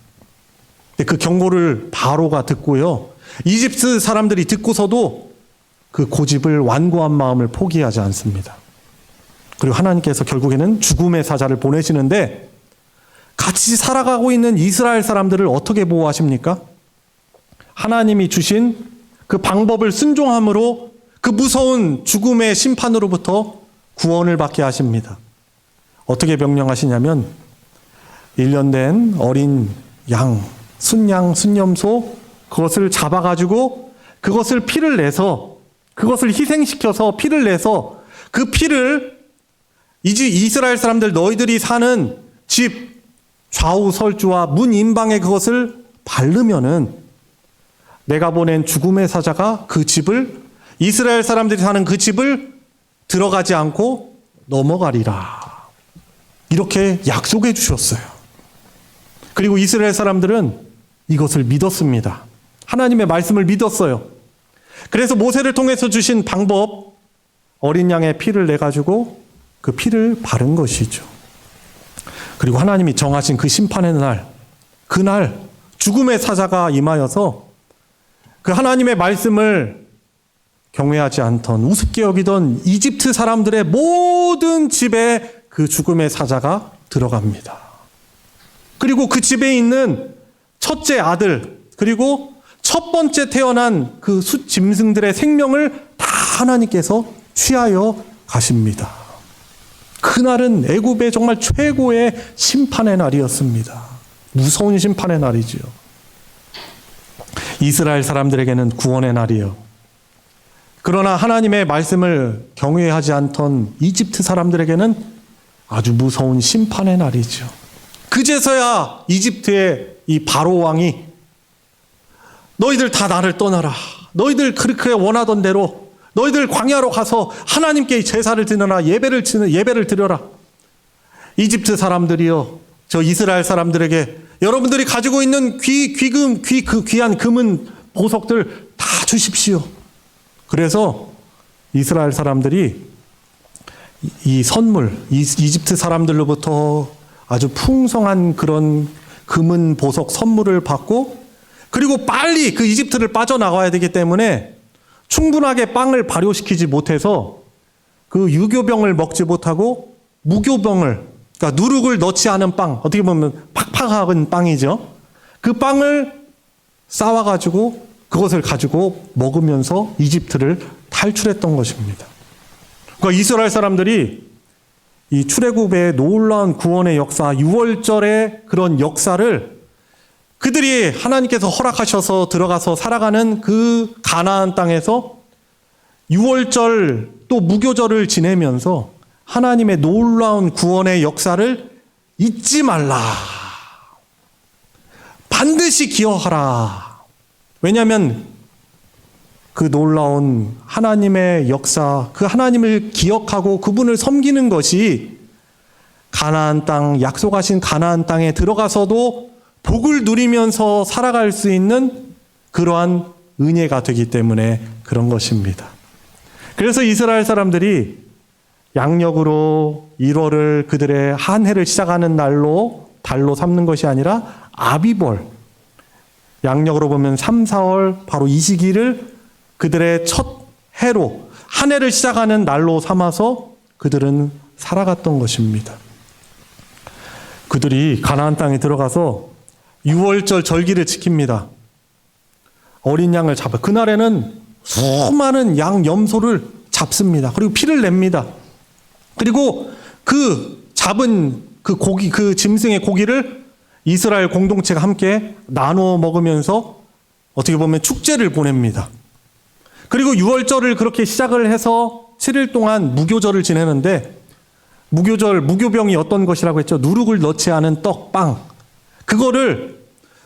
그 경고를 바로가 듣고요, 이집트 사람들이 듣고서도 그 고집을, 완고한 마음을 포기하지 않습니다. 그리고 하나님께서 결국에는 죽음의 사자를 보내시는데, 같이 살아가고 있는 이스라엘 사람들을 어떻게 보호하십니까? 하나님이 주신 그 방법을 순종함으로 그 무서운 죽음의 심판으로부터 구원을 받게 하십니다. 어떻게 명령하시냐면, 1년 된 어린 양, 순양, 순염소, 그것을 잡아가지고 그것을 피를 내서, 그것을 희생시켜서 피를 내서, 그 피를 이스라엘 사람들, 너희들이 사는 집 좌우 설주와 문 인방에 그것을 바르면은 내가 보낸 죽음의 사자가 그 집을, 이스라엘 사람들이 사는 그 집을 들어가지 않고 넘어가리라, 이렇게 약속해 주셨어요. 그리고 이스라엘 사람들은 이것을 믿었습니다. 하나님의 말씀을 믿었어요. 그래서 모세를 통해서 주신 방법, 어린 양의 피를 내가지고 그 피를 바른 것이죠. 그리고 하나님이 정하신 그 심판의 날, 그날 죽음의 사자가 임하여서 그 하나님의 말씀을 경외하지 않던, 우습게 여기던 이집트 사람들의 모든 집에 그 죽음의 사자가 들어갑니다. 그리고 그 집에 있는 첫째 아들, 그리고 첫 번째 태어난 그 숫짐승들의 생명을 다 하나님께서 취하여 가십니다. 그날은 애굽의 정말 최고의 심판의 날이었습니다. 무서운 심판의 날이지요. 이스라엘 사람들에게는 구원의 날이에요. 그러나 하나님의 말씀을 경외하지 않던 이집트 사람들에게는 아주 무서운 심판의 날이죠. 그제서야 이집트의 이 바로 왕이 너희들 다 나를 떠나라, 너희들 그렇게 원하던 대로 너희들 광야로 가서 하나님께 제사를 드려라, 예배를 드려라. 이집트 사람들이요, 저 이스라엘 사람들에게 여러분들이 가지고 있는 귀한 금은 보석들 다 주십시오. 그래서 이스라엘 사람들이 이 선물, 이집트 사람들로부터 아주 풍성한 그런 금은 보석 선물을 받고, 그리고 빨리 그 이집트를 빠져나가야 되기 때문에 충분하게 빵을 발효시키지 못해서 그 유교병을 먹지 못하고 무교병을, 그러니까 누룩을 넣지 않은 빵, 어떻게 보면 팍팍한 빵이죠. 그 빵을 싸와가지고 그것을 가지고 먹으면서 이집트를 탈출했던 것입니다. 그러니까 이스라엘 사람들이 이 출애굽의 놀라운 구원의 역사, 유월절의 그런 역사를 그들이 하나님께서 허락하셔서 들어가서 살아가는 그 가나안 땅에서 유월절 또 무교절을 지내면서 하나님의 놀라운 구원의 역사를 잊지 말라. 반드시 기억하라. 왜냐하면 그 놀라운 하나님의 역사, 그 하나님을 기억하고 그분을 섬기는 것이 가나안 땅, 약속하신 가나안 땅에 들어가서도 복을 누리면서 살아갈 수 있는 그러한 은혜가 되기 때문에 그런 것입니다. 그래서 이스라엘 사람들이 양력으로 1월을 그들의 한 해를 시작하는 달로 삼는 것이 아니라 아비벌, 양력으로 보면 3, 4월 바로 이 시기를 그들의 첫 해로 한 해를 시작하는 날로 삼아서 그들은 살아갔던 것입니다. 그들이 가나안 땅에 들어가서 유월절 절기를 지킵니다. 어린 양을 잡아. 그날에는 수많은 양 염소를 잡습니다. 그리고 피를 냅니다. 그리고 그 잡은 그 고기, 그 짐승의 고기를 이스라엘 공동체가 함께 나누어 먹으면서 어떻게 보면 축제를 보냅니다. 그리고 유월절을 그렇게 시작을 해서 7일 동안 무교절을 지내는데, 무교병이 어떤 것이라고 했죠? 누룩을 넣지 않은 떡, 빵. 그거를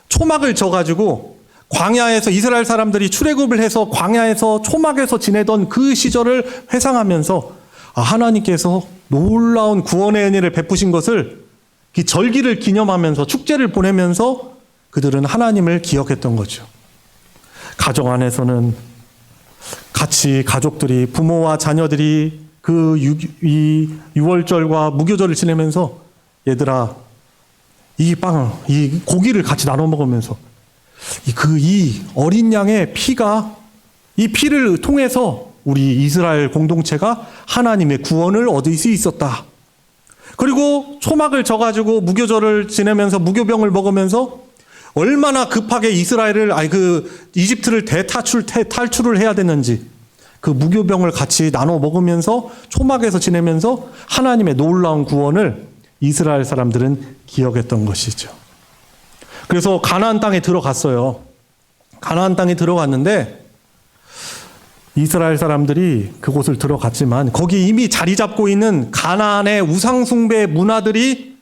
초막을 져가지고 광야에서 이스라엘 사람들이 출애굽을 해서 광야에서 초막에서 지내던 그 시절을 회상하면서 하나님께서 놀라운 구원의 은혜를 베푸신 것을 이 절기를 기념하면서 축제를 보내면서 그들은 하나님을 기억했던 거죠. 가정 안에서는 같이 가족들이, 부모와 자녀들이 그 유월절과 무교절을 지내면서 얘들아, 이 빵, 이 고기를 같이 나눠 먹으면서 이 어린 양의 피가, 이 피를 통해서 우리 이스라엘 공동체가 하나님의 구원을 얻을 수 있었다. 그리고 초막을 져가지고 무교절을 지내면서 무교병을 먹으면서 얼마나 급하게 이집트를 탈출을 해야 됐는지 그 무교병을 같이 나눠 먹으면서 초막에서 지내면서 하나님의 놀라운 구원을 이스라엘 사람들은 기억했던 것이죠. 그래서 가나안 땅에 들어갔어요. 가나안 땅에 들어갔는데 이스라엘 사람들이 그곳을 들어갔지만 거기 이미 자리 잡고 있는 가나안의 우상숭배 문화들이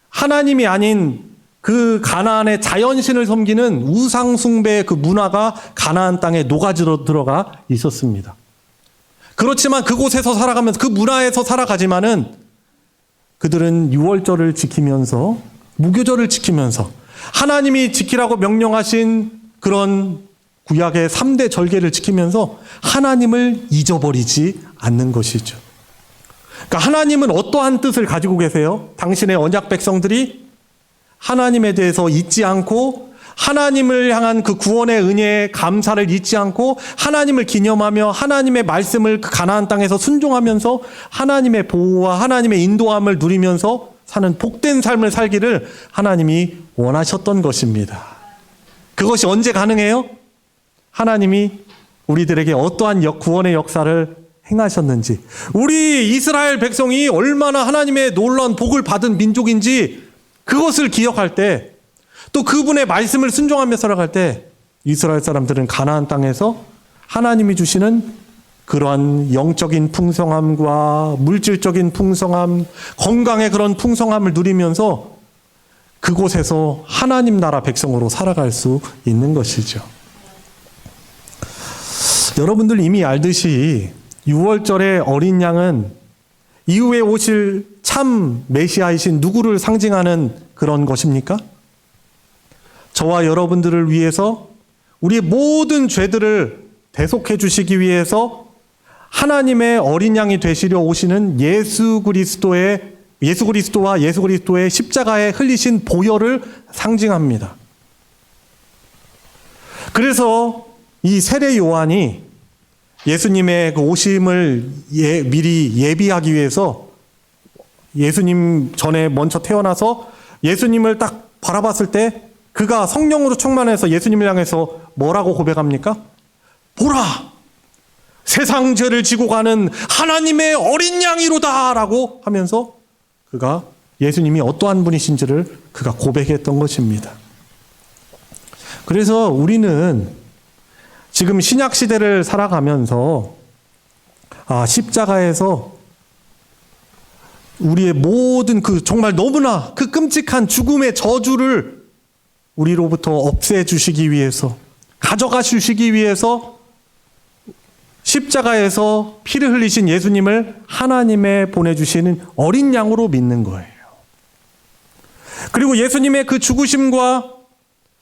하나님이 아닌 그 가나안의 자연신을 섬기는 우상숭배의 그 문화가 가나안 땅에 녹아지러 들어가 있었습니다. 그렇지만 그곳에서 살아가면서 그 문화에서 살아가지만은 그들은 유월절을 지키면서 무교절을 지키면서 하나님이 지키라고 명령하신 그런 구약의 3대 절개를 지키면서 하나님을 잊어버리지 않는 것이죠. 그러니까 하나님은 어떠한 뜻을 가지고 계세요? 당신의 언약 백성들이 하나님에 대해서 잊지 않고 하나님을 향한 그 구원의 은혜의 감사를 잊지 않고 하나님을 기념하며 하나님의 말씀을 그 가나안 땅에서 순종하면서 하나님의 보호와 하나님의 인도함을 누리면서 사는 복된 삶을 살기를 하나님이 원하셨던 것입니다. 그것이 언제 가능해요? 하나님이 우리들에게 어떠한 구원의 역사를 행하셨는지, 우리 이스라엘 백성이 얼마나 하나님의 놀라운 복을 받은 민족인지 그것을 기억할 때, 또 그분의 말씀을 순종하며 살아갈 때 이스라엘 사람들은 가나안 땅에서 하나님이 주시는 그러한 영적인 풍성함과 물질적인 풍성함, 건강의 그런 풍성함을 누리면서 그곳에서 하나님 나라 백성으로 살아갈 수 있는 것이죠. 여러분들 이미 알듯이 유월절의 어린 양은 이후에 오실 참 메시아이신 누구를 상징하는 그런 것입니까? 저와 여러분들을 위해서 우리의 모든 죄들을 대속해 주시기 위해서 하나님의 어린 양이 되시려 오시는 예수 그리스도와 예수 그리스도의 십자가에 흘리신 보혈을 상징합니다. 그래서 이 세례 요한이 예수님의 그 오심을 미리 예비하기 위해서 예수님 전에 먼저 태어나서 예수님을 딱 바라봤을 때 그가 성령으로 충만해서 예수님을 향해서 뭐라고 고백합니까? 보라! 세상 죄를 지고 가는 하나님의 어린 양이로다! 라고 하면서 그가 예수님이 어떠한 분이신지를 그가 고백했던 것입니다. 그래서 우리는 지금 신약 시대를 살아가면서 십자가에서 우리의 모든 그 정말 너무나 그 끔찍한 죽음의 저주를 우리로부터 없애주시기 위해서, 가져가 주시기 위해서 십자가에서 피를 흘리신 예수님을 하나님의 보내주시는 어린 양으로 믿는 거예요. 그리고 예수님의 그 죽으심과,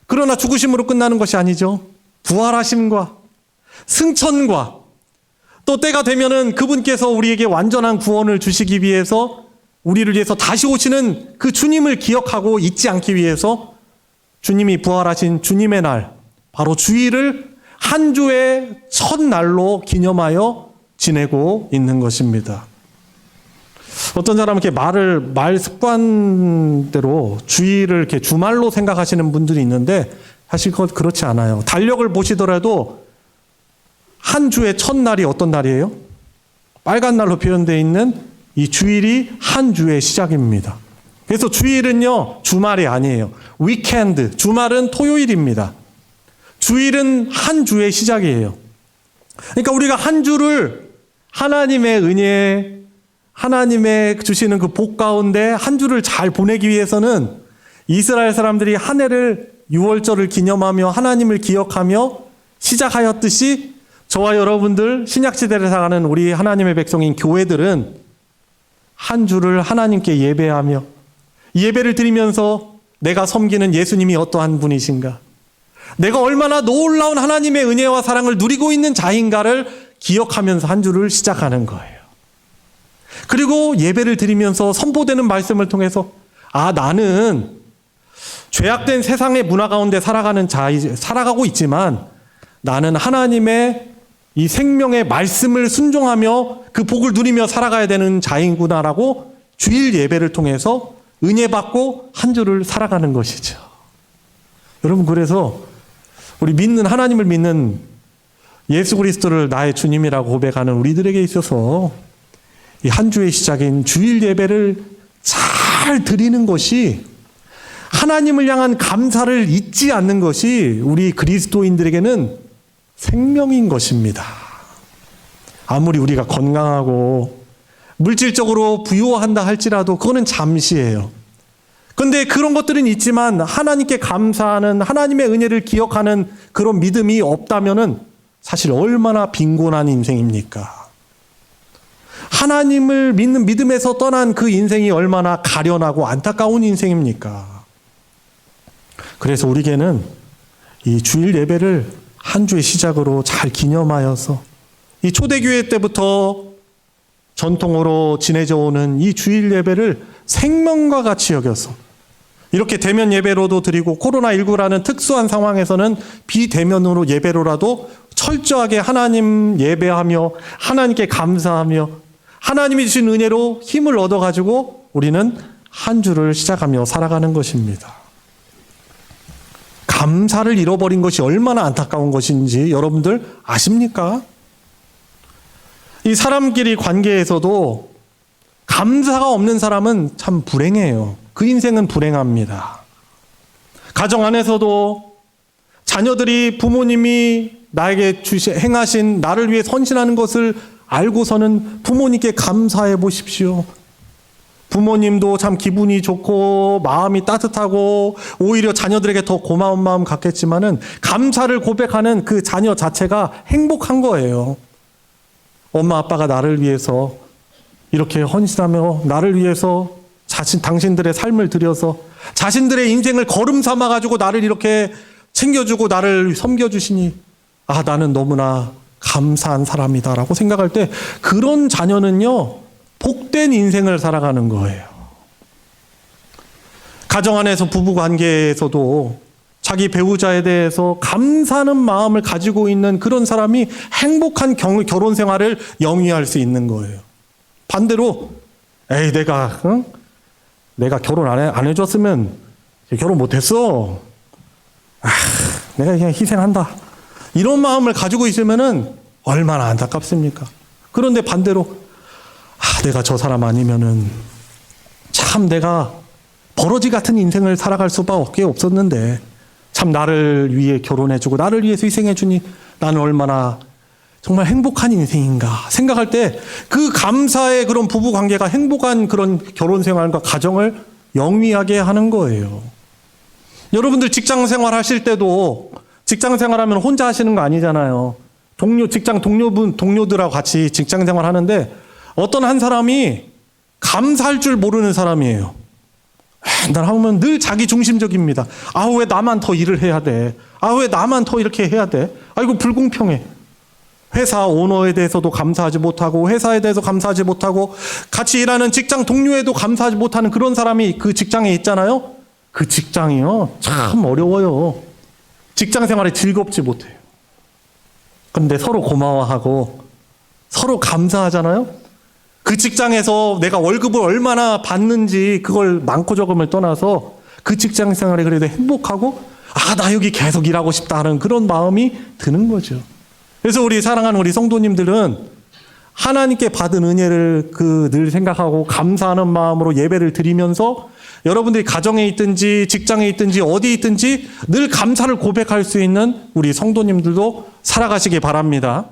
그러나 죽으심으로 끝나는 것이 아니죠. 부활하심과 승천과 또 때가 되면은 그분께서 우리에게 완전한 구원을 주시기 위해서 우리를 위해서 다시 오시는 그 주님을 기억하고 잊지 않기 위해서 주님이 부활하신 주님의 날, 바로 주일을 한 주의 첫날로 기념하여 지내고 있는 것입니다. 어떤 사람은 이렇게 말 습관대로 주일을 이렇게 주말로 생각하시는 분들이 있는데 사실 그건 그렇지 않아요. 달력을 보시더라도 한 주의 첫날이 어떤 날이에요? 빨간 날로 표현되어 있는 이 주일이 한 주의 시작입니다. 그래서 주일은요, 주말이 아니에요. 위켄드, 주말은 토요일입니다. 주일은 한 주의 시작이에요. 그러니까 우리가 한 주를 하나님의 은혜, 하나님의 주시는 그 복 가운데 한 주를 잘 보내기 위해서는 이스라엘 사람들이 한 해를 유월절을 기념하며 하나님을 기억하며 시작하였듯이 저와 여러분들 신약시대를 살아가는 우리 하나님의 백성인 교회들은 한 주를 하나님께 예배하며 예배를 드리면서 내가 섬기는 예수님이 어떠한 분이신가, 내가 얼마나 놀라운 하나님의 은혜와 사랑을 누리고 있는 자인가를 기억하면서 한 주를 시작하는 거예요. 그리고 예배를 드리면서 선포되는 말씀을 통해서 나는 죄악된 세상의 문화 가운데 살아가고 있지만 나는 하나님의 이 생명의 말씀을 순종하며 그 복을 누리며 살아가야 되는 자인구나라고 주일 예배를 통해서 은혜 받고 한 주를 살아가는 것이죠. 여러분, 그래서 우리 하나님을 믿는 예수 그리스도를 나의 주님이라고 고백하는 우리들에게 있어서 이 한 주의 시작인 주일 예배를 잘 드리는 것이, 하나님을 향한 감사를 잊지 않는 것이 우리 그리스도인들에게는 생명인 것입니다. 아무리 우리가 건강하고 물질적으로 부유한다 할지라도 그거는 잠시예요. 그런데 그런 것들은 있지만 하나님께 감사하는, 하나님의 은혜를 기억하는 그런 믿음이 없다면은 사실 얼마나 빈곤한 인생입니까? 하나님을 믿는 믿음에서 떠난 그 인생이 얼마나 가련하고 안타까운 인생입니까? 그래서 우리에게는 이 주일 예배를 한 주의 시작으로 잘 기념하여서 이 초대교회 때부터 전통으로 지내져 오는 이 주일 예배를 생명과 같이 여겨서 이렇게 대면 예배로도 드리고 코로나19라는 특수한 상황에서는 비대면으로 예배로라도 철저하게 하나님 예배하며 하나님께 감사하며 하나님이 주신 은혜로 힘을 얻어가지고 우리는 한 주를 시작하며 살아가는 것입니다. 감사를 잃어버린 것이 얼마나 안타까운 것인지 여러분들 아십니까? 이 사람끼리 관계에서도 감사가 없는 사람은 참 불행해요. 그 인생은 불행합니다. 가정 안에서도 자녀들이 부모님이 나에게 행하신, 나를 위해 헌신하는 것을 알고서는 부모님께 감사해 보십시오. 부모님도 참 기분이 좋고 마음이 따뜻하고 오히려 자녀들에게 더 고마운 마음 갖겠지만은 감사를 고백하는 그 자녀 자체가 행복한 거예요. 엄마 아빠가 나를 위해서 이렇게 헌신하며 나를 위해서 당신들의 삶을 들여서 자신들의 인생을 걸음 삼아 가지고 나를 이렇게 챙겨주고 나를 섬겨주시니 나는 너무나 감사한 사람이다라고 생각할 때 그런 자녀는요, 복된 인생을 살아가는 거예요. 가정 안에서 부부 관계에서도 자기 배우자에 대해서 감사하는 마음을 가지고 있는 그런 사람이 행복한 결혼 생활을 영위할 수 있는 거예요. 반대로 에이 내가 결혼 안 해줬으면 결혼 못했어. 내가 그냥 희생한다. 이런 마음을 가지고 있으면은 얼마나 안타깝습니까? 그런데 반대로 내가 저 사람 아니면은 참 내가 버러지 같은 인생을 살아갈 수밖에 없었는데 참 나를 위해 결혼해주고 나를 위해서 희생해주니 나는 얼마나 정말 행복한 인생인가 생각할 때 그 감사의 그런 부부 관계가 행복한 그런 결혼 생활과 가정을 영위하게 하는 거예요. 여러분들 직장 생활 하실 때도 직장 생활하면 혼자 하시는 거 아니잖아요. 직장 동료들하고 같이 직장 생활 하는데 어떤 한 사람이 감사할 줄 모르는 사람이에요. 맨날 하면 늘 자기 중심적입니다. 왜 나만 더 일을 해야 돼? 왜 나만 더 이렇게 해야 돼? 이거 불공평해. 회사 오너에 대해서도 감사하지 못하고 회사에 대해서 감사하지 못하고 같이 일하는 직장 동료에도 감사하지 못하는 그런 사람이 그 직장에 있잖아요. 그 직장이요, 참 어려워요. 직장 생활이 즐겁지 못해요. 그런데 서로 고마워하고 서로 감사하잖아요. 그 직장에서 내가 월급을 얼마나 받는지 그걸 많고 적음을 떠나서 그 직장 생활이 그래도 행복하고 나 여기 계속 일하고 싶다 하는 그런 마음이 드는 거죠. 그래서 우리 사랑하는 우리 성도님들은 하나님께 받은 은혜를 늘 생각하고 감사하는 마음으로 예배를 드리면서 여러분들이 가정에 있든지 직장에 있든지 어디에 있든지 늘 감사를 고백할 수 있는 우리 성도님들도 살아가시기 바랍니다.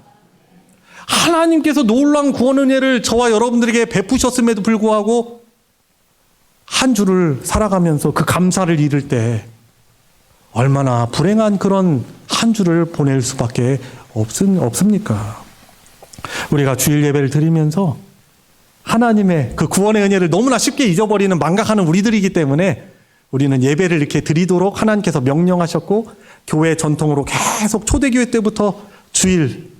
하나님께서 놀라운 구원 은혜를 저와 여러분들에게 베푸셨음에도 불구하고 한 주를 살아가면서 그 감사를 잃을 때 얼마나 불행한 그런 한 주를 보낼 수밖에 없습니까? 우리가 주일 예배를 드리면서 하나님의 그 구원의 은혜를 너무나 쉽게 잊어버리는 망각하는 우리들이기 때문에 우리는 예배를 이렇게 드리도록 하나님께서 명령하셨고 교회 전통으로 계속 초대교회 때부터 주일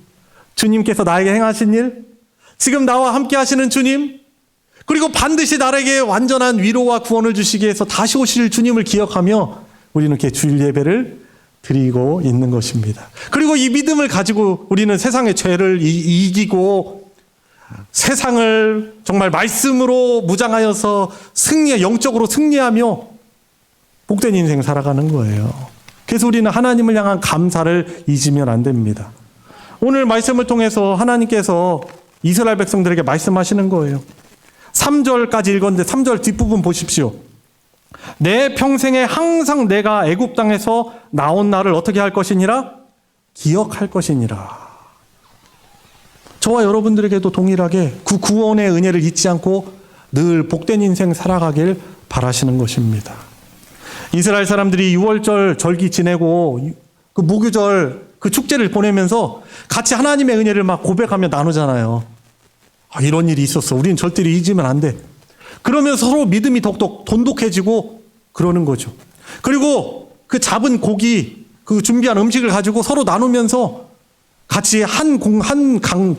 주님께서 나에게 행하신 일, 지금 나와 함께 하시는 주님, 그리고 반드시 나에게 완전한 위로와 구원을 주시기 위해서 다시 오실 주님을 기억하며 우리는 이렇게 주일 예배를 드리고 있는 것입니다. 그리고 이 믿음을 가지고 우리는 세상의 죄를 이기고 세상을 정말 말씀으로 무장하여서 영적으로 승리하며 복된 인생 살아가는 거예요. 그래서 우리는 하나님을 향한 감사를 잊으면 안 됩니다. 오늘 말씀을 통해서 하나님께서 이스라엘 백성들에게 말씀하시는 거예요. 3절까지 읽었는데 3절 뒷부분 보십시오. 내 평생에 항상 내가 애굽 땅에서 나온 나를 어떻게 할 것이니라? 기억할 것이니라. 저와 여러분들에게도 동일하게 그 구원의 은혜를 잊지 않고 늘 복된 인생 살아가길 바라시는 것입니다. 이스라엘 사람들이 6월절 절기 지내고 그 무교절 그 축제를 보내면서 같이 하나님의 은혜를 막 고백하며 나누잖아요. 이런 일이 있었어. 우리는 절대로 잊으면 안 돼. 그러면서 서로 믿음이 더욱 돈독해지고 그러는 거죠. 그리고 그 잡은 고기, 그 준비한 음식을 가지고 서로 나누면서 같이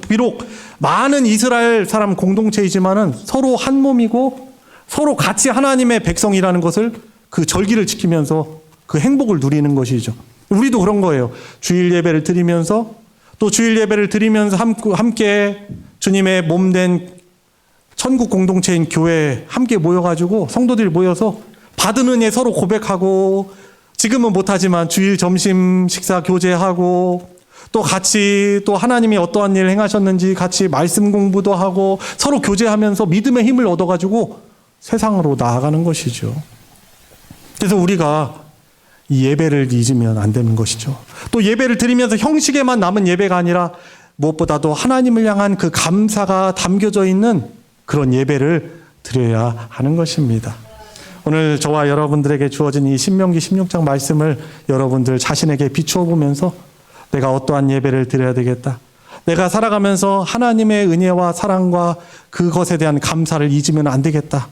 비록 많은 이스라엘 사람 공동체이지만은 서로 한 몸이고 서로 같이 하나님의 백성이라는 것을 그 절기를 지키면서 그 행복을 누리는 것이죠. 우리도 그런 거예요. 주일 예배를 드리면서 또 주일 예배를 드리면서 함께 주님의 몸된 천국 공동체인 교회에 함께 모여가지고 성도들이 모여서 받은 은혜 서로 고백하고 지금은 못하지만 주일 점심 식사 교제하고 또 같이 또 하나님이 어떠한 일을 행하셨는지 같이 말씀 공부도 하고 서로 교제하면서 믿음의 힘을 얻어가지고 세상으로 나아가는 것이죠. 그래서 우리가 이 예배를 잊으면 안 되는 것이죠. 또 예배를 드리면서 형식에만 남은 예배가 아니라 무엇보다도 하나님을 향한 그 감사가 담겨져 있는 그런 예배를 드려야 하는 것입니다. 오늘 저와 여러분들에게 주어진 이 신명기 16장 말씀을 여러분들 자신에게 비추어 보면서 내가 어떠한 예배를 드려야 되겠다. 내가 살아가면서 하나님의 은혜와 사랑과 그것에 대한 감사를 잊으면 안 되겠다.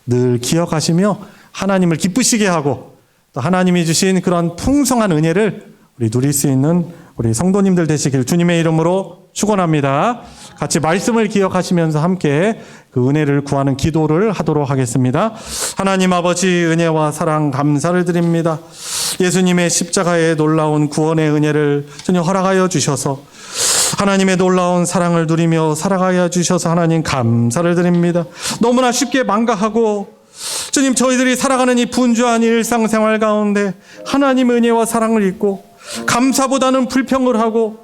늘 기억하시며 하나님을 기쁘시게 하고 또 하나님이 주신 그런 풍성한 은혜를 우리 누릴 수 있는 우리 성도님들 되시길 주님의 이름으로 축원합니다. 같이 말씀을 기억하시면서 함께 그 은혜를 구하는 기도를 하도록 하겠습니다. 하나님 아버지, 은혜와 사랑 감사를 드립니다. 예수님의 십자가의 놀라운 구원의 은혜를 주님 허락하여 주셔서 하나님의 놀라운 사랑을 누리며 살아가야 주셔서 하나님 감사를 드립니다. 너무나 쉽게 망각하고 주님, 저희들이 살아가는 이 분주한 일상생활 가운데 하나님 은혜와 사랑을 잊고 감사보다는 불평을 하고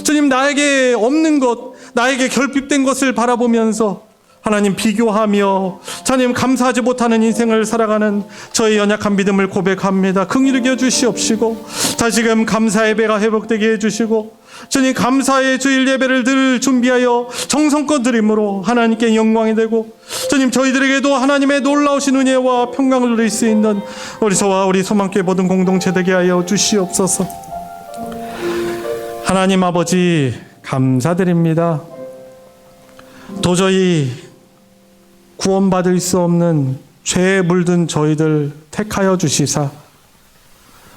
주님, 나에게 없는 것, 나에게 결핍된 것을 바라보면서 하나님 비교하며 주님 감사하지 못하는 인생을 살아가는 저희 연약한 믿음을 고백합니다. 긍휼히 여겨 주시옵시고 다시금 감사의 배가 회복되게 해주시고 주님, 감사의 주일 예배를 늘 준비하여 정성껏 드림으로 하나님께 영광이 되고 주님, 저희들에게도 하나님의 놀라우신 은혜와 평강을 누릴 수 있는 우리 저와 우리 소망교회 모든 공동체 되게 하여 주시옵소서. 하나님 아버지, 감사드립니다. 도저히 구원받을 수 없는 죄에 물든 저희들 택하여 주시사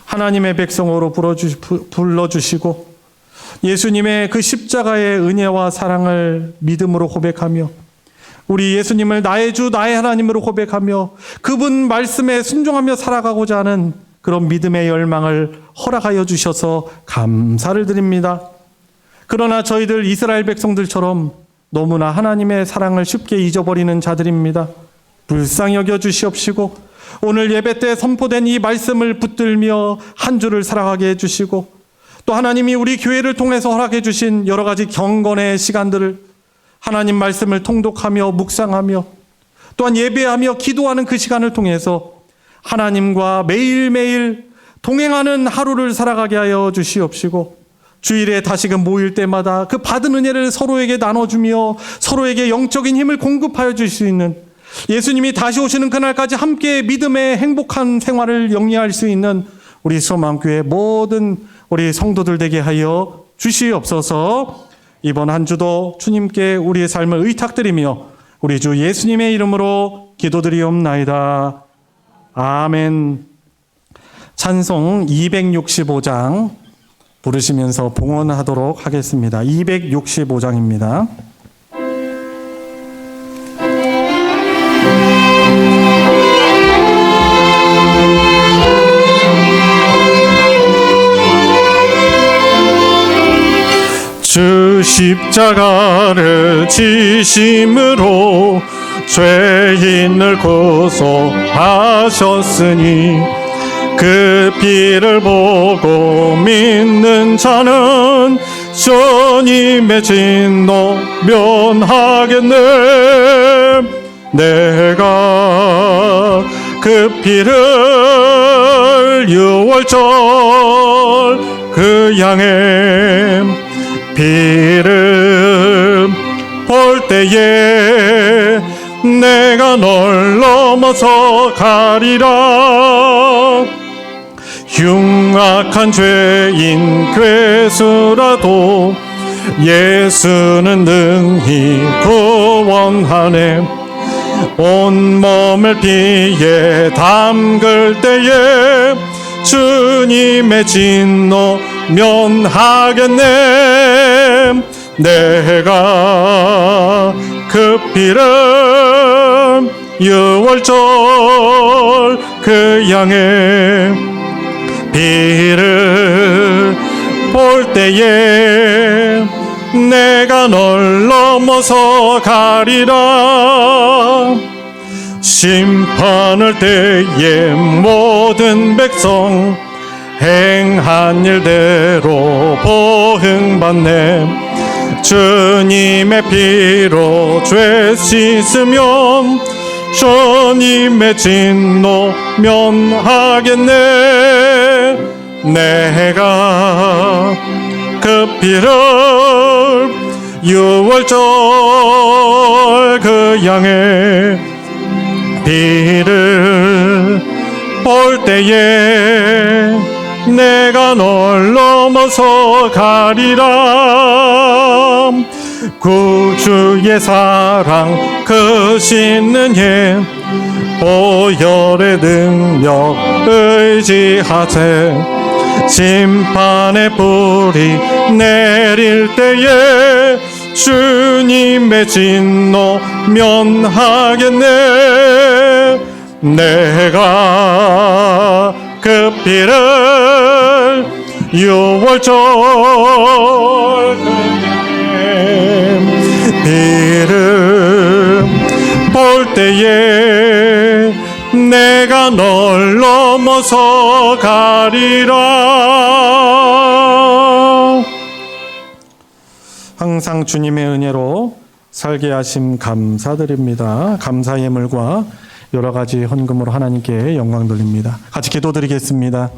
하나님의 백성으로 불러주시고 예수님의 그 십자가의 은혜와 사랑을 믿음으로 고백하며 우리 예수님을 나의 주 나의 하나님으로 고백하며 그분 말씀에 순종하며 살아가고자 하는 그런 믿음의 열망을 허락하여 주셔서 감사를 드립니다. 그러나 저희들 이스라엘 백성들처럼 너무나 하나님의 사랑을 쉽게 잊어버리는 자들입니다. 불쌍히 여겨 주시옵시고 오늘 예배 때 선포된 이 말씀을 붙들며 한 주를 살아가게 해주시고 또 하나님이 우리 교회를 통해서 허락해 주신 여러 가지 경건의 시간들을 하나님 말씀을 통독하며 묵상하며 또한 예배하며 기도하는 그 시간을 통해서 하나님과 매일매일 동행하는 하루를 살아가게 하여 주시옵시고 주일에 다시금 모일 때마다 그 받은 은혜를 서로에게 나눠주며 서로에게 영적인 힘을 공급하여 줄 수 있는 예수님이 다시 오시는 그날까지 함께 믿음의 행복한 생활을 영위할 수 있는 우리 소망교회 모든 우리 성도들 되게 하여 주시옵소서. 이번 한 주도 주님께 우리의 삶을 의탁드리며 우리 주 예수님의 이름으로 기도드리옵나이다. 아멘. 찬송 265장 부르시면서 봉헌하도록 하겠습니다. 265장입니다. 주 십자가를 지심으로 죄인을 구속하셨으니 그 피를 보고 믿는 자는 주님의 진노 면하겠네. 내가 그 피를 유월절 그 양의 피를 볼 때에 내가 널 넘어서 가리라. 흉악한 죄인 괴수라도 예수는 능히 구원하네. 온몸을 피에 담글 때에 주님의 진노 면하겠네. 내가 그 피를 유월절 그 양의 피를 볼 때에 내가 널 넘어서 가리라. 심판할 때에 모든 백성 행한 일대로 보응받네. 주님의 피로 죄 씻으면 주님의 진노 면하겠네. 내가 그 피를 유월절 그 양의 피를 볼 때에 내가 널 넘어서 가리라. 구주의 사랑 그 씻는 힘 보혈의 능력 의지하세. 심판의 불이 내릴 때에 주님의 진노 면하겠네. 내가 그 피를 6월절 피를 볼 때에 내가 널 넘어서 가리라. 항상 주님의 은혜로 살게 하심 감사드립니다. 감사 예물과 여러 가지 헌금으로 하나님께 영광 돌립니다. 같이 기도드리겠습니다.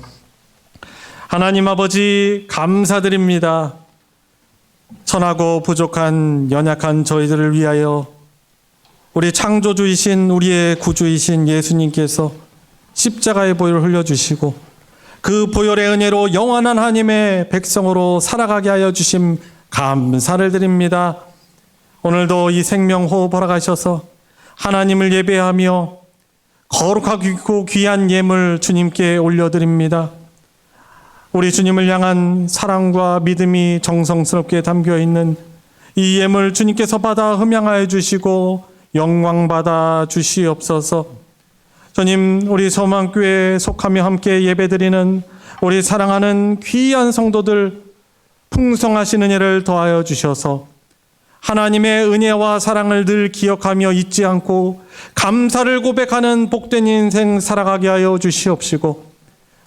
하나님 아버지 감사드립니다. 천하고 부족한 연약한 저희들을 위하여 우리 창조주이신 우리의 구주이신 예수님께서 십자가의 보혈을 흘려주시고 그 보혈의 은혜로 영원한 하나님의 백성으로 살아가게 하여 주심 감사를 드립니다. 오늘도 이 생명호흡 허락하셔서 하나님을 예배하며 거룩하고 귀한 예물 주님께 올려드립니다. 우리 주님을 향한 사랑과 믿음이 정성스럽게 담겨있는 이 예물 주님께서 받아 흠양하여 주시고 영광 받아 주시옵소서. 주님, 우리 소망교회에 속하며 함께 예배드리는 우리 사랑하는 귀한 성도들 풍성하신 은혜를 더하여 주셔서 하나님의 은혜와 사랑을 늘 기억하며 잊지 않고 감사를 고백하는 복된 인생 살아가게 하여 주시옵시고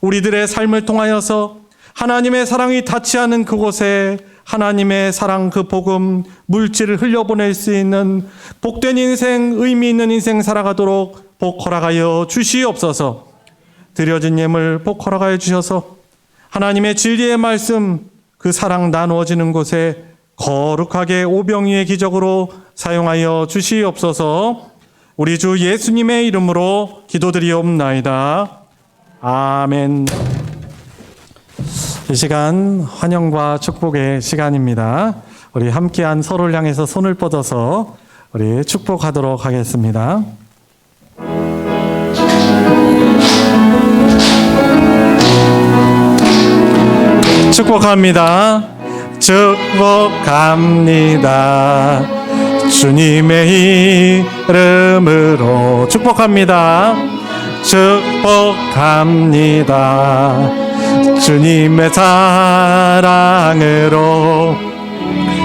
우리들의 삶을 통하여서 하나님의 사랑이 닿지 않은 그곳에 하나님의 사랑 그 복음 물질을 흘려보낼 수 있는 복된 인생, 의미 있는 인생 살아가도록 복 허락하여 주시옵소서. 드려진 예물 복 허락하여 주셔서 하나님의 진리의 말씀 그 사랑 나누어지는 곳에 거룩하게 오병이의 기적으로 사용하여 주시옵소서. 우리 주 예수님의 이름으로 기도드리옵나이다. 아멘. 이 시간 환영과 축복의 시간입니다. 우리 함께한 서로를 향해서 손을 뻗어서 우리 축복하도록 하겠습니다. 축복합니다. 축복합니다. 주님의 이름으로 축복합니다. 축복합니다. 주님의 사랑으로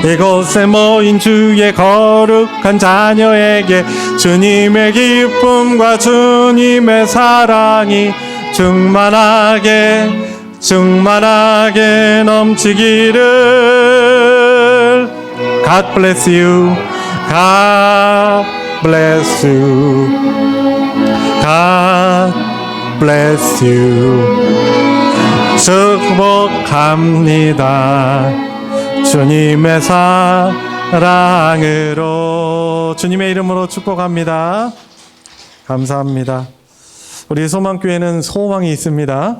이곳에 모인 주의 거룩한 자녀에게 주님의 기쁨과 주님의 사랑이 충만하게 넘치기를. God bless you. God bless you. God bless you. 축복합니다. 주님의 사랑으로 주님의 이름으로 축복합니다. 감사합니다. 우리 소망교회는 소망이 있습니다.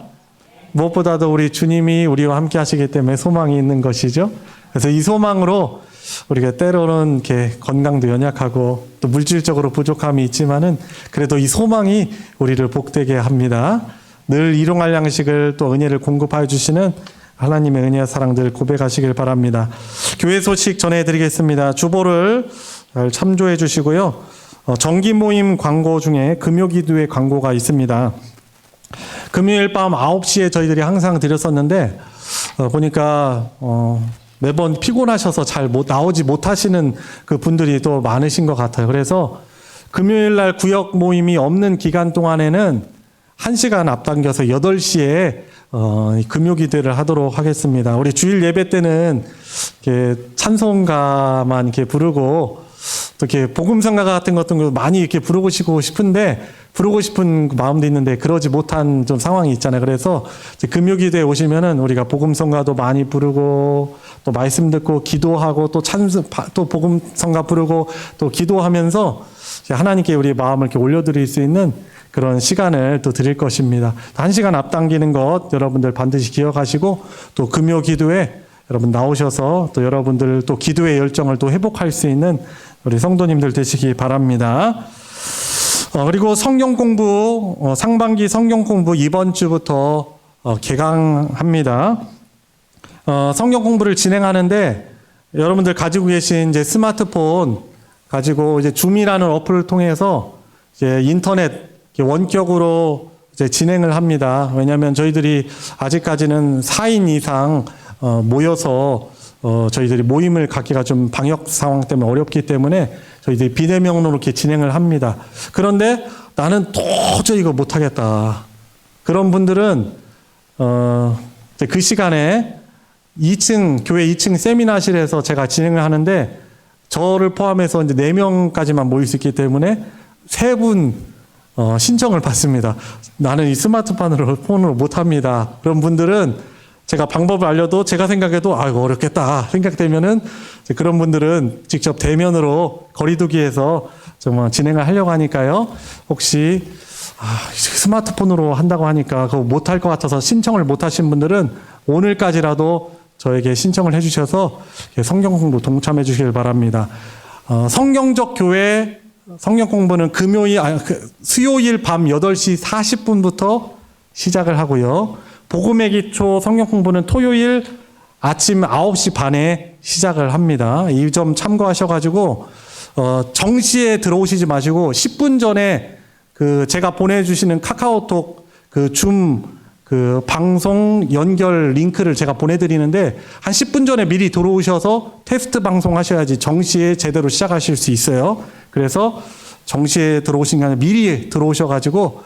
무엇보다도 우리 주님이 우리와 함께 하시기 때문에 소망이 있는 것이죠. 그래서 이 소망으로 우리가 때로는 이렇게 건강도 연약하고 또 물질적으로 부족함이 있지만은 그래도 이 소망이 우리를 복되게 합니다. 늘 일용할 양식을 또 은혜를 공급하여 주시는 하나님의 은혜와 사랑들 고백하시길 바랍니다. 교회 소식 전해드리겠습니다. 주보를 잘 참조해 주시고요. 정기 모임 광고 중에 금요기도의 광고가 있습니다. 금요일 밤 9시에 저희들이 항상 드렸었는데 보니까 매번 피곤하셔서 잘 나오지 못하시는 그 분들이 또 많으신 것 같아요. 그래서 금요일 날 구역 모임이 없는 기간 동안에는 1시간 앞당겨서 8시에 금요기도를 하도록 하겠습니다. 우리 주일 예배 때는 이렇게 찬송가만 이렇게 부르고 또 이렇게 복음성가 같은 것도 많이 이렇게 부르고 싶은데 부르고 싶은 마음도 있는데 그러지 못한 좀 상황이 있잖아요. 그래서 금요기도에 오시면은 우리가 복음성가도 많이 부르고 또 말씀 듣고 기도하고 또 또 복음성가 부르고 또 기도하면서 하나님께 우리 마음을 이렇게 올려드릴 수 있는 그런 시간을 또 드릴 것입니다. 1시간 앞당기는 것 여러분들 반드시 기억하시고 또 금요 기도에 여러분 나오셔서 또 여러분들 또 기도의 열정을 또 회복할 수 있는 우리 성도님들 되시기 바랍니다. 그리고 성경 공부 상반기 성경 공부 이번 주부터 개강합니다. 성경 공부를 진행하는데 여러분들 가지고 계신 이제 스마트폰 가지고 이제 줌이라는 어플을 통해서 이제 인터넷 원격으로 이제 진행을 합니다. 왜냐하면 저희들이 아직까지는 4인 이상 모여서 저희들이 모임을 갖기가 좀 방역 상황 때문에 어렵기 때문에 저희들이 비대면으로 이렇게 진행을 합니다. 그런데 나는 도저히 이거 못하겠다. 그런 분들은 이제 그 시간에 2층 교회 2층 세미나실에서 제가 진행을 하는데 저를 포함해서 이제 4명까지만 모일 수 있기 때문에 3분 신청을 받습니다. 나는 이 스마트폰으로 폰으로 못합니다. 그런 분들은 제가 방법을 알려도 제가 생각해도 이거 어렵겠다 생각되면은 그런 분들은 직접 대면으로 거리두기에서 정말 진행을 하려고 하니까요. 혹시 스마트폰으로 한다고 하니까 그거 못할 것 같아서 신청을 못하신 분들은 오늘까지라도 저에게 신청을 해주셔서 성경 공부 동참해 주시길 바랍니다. 성경적 교회 성경 공부는 수요일 밤 8시 40분부터 시작을 하고요. 복음의 기초 성경 공부는 토요일 아침 9시 반에 시작을 합니다. 이 점 참고하셔가지고 정시에 들어오시지 마시고 10분 전에 제가 보내주시는 카카오톡 줌 방송 연결 링크를 제가 보내드리는데 한 10분 전에 미리 들어오셔서 테스트 방송 하셔야지 정시에 제대로 시작하실 수 있어요. 그래서 정시에 들어오신 게 아니라 미리 들어오셔가지고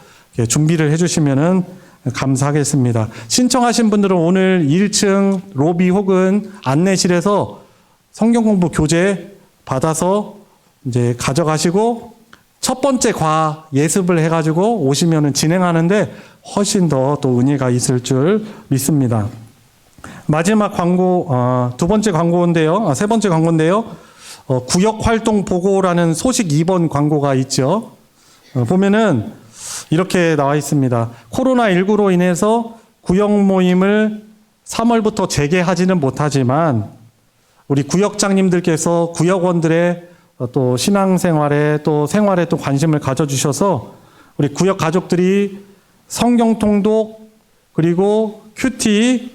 준비를 해주시면은 감사하겠습니다. 신청하신 분들은 오늘 1층 로비 혹은 안내실에서 성경 공부 교재 받아서 이제 가져가시고 첫 번째 예습을 해가지고 오시면은 진행하는데 훨씬 더 또 은혜가 있을 줄 믿습니다. 마지막 광고, 세 번째 광고인데요. 구역 활동 보고라는 소식 2번 광고가 있죠. 보면은 이렇게 나와 있습니다. 코로나19로 인해서 구역 모임을 3월부터 재개하지는 못하지만 우리 구역장님들께서 구역원들의 또 신앙생활에 또 생활에 또 관심을 가져주셔서 우리 구역 가족들이 성경 통독 그리고 큐티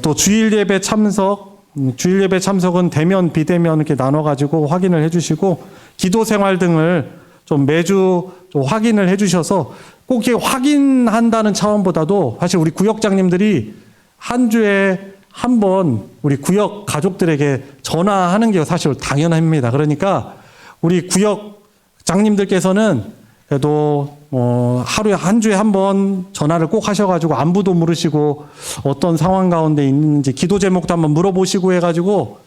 또 주일 예배 참석은 대면 비대면 이렇게 나눠가지고 확인을 해주시고 기도 생활 등을 좀 매주 좀 확인을 해주셔서 꼭 이렇게 확인한다는 차원보다도 사실 우리 구역장님들이 한 주에 한 번 우리 구역 가족들에게 전화하는 게 사실 당연합니다. 그러니까 우리 구역장님들께서는 그래도 하루에 한 주에 한 번 전화를 꼭 하셔가지고 안부도 물으시고 어떤 상황 가운데 있는지 기도 제목도 한번 물어보시고 해가지고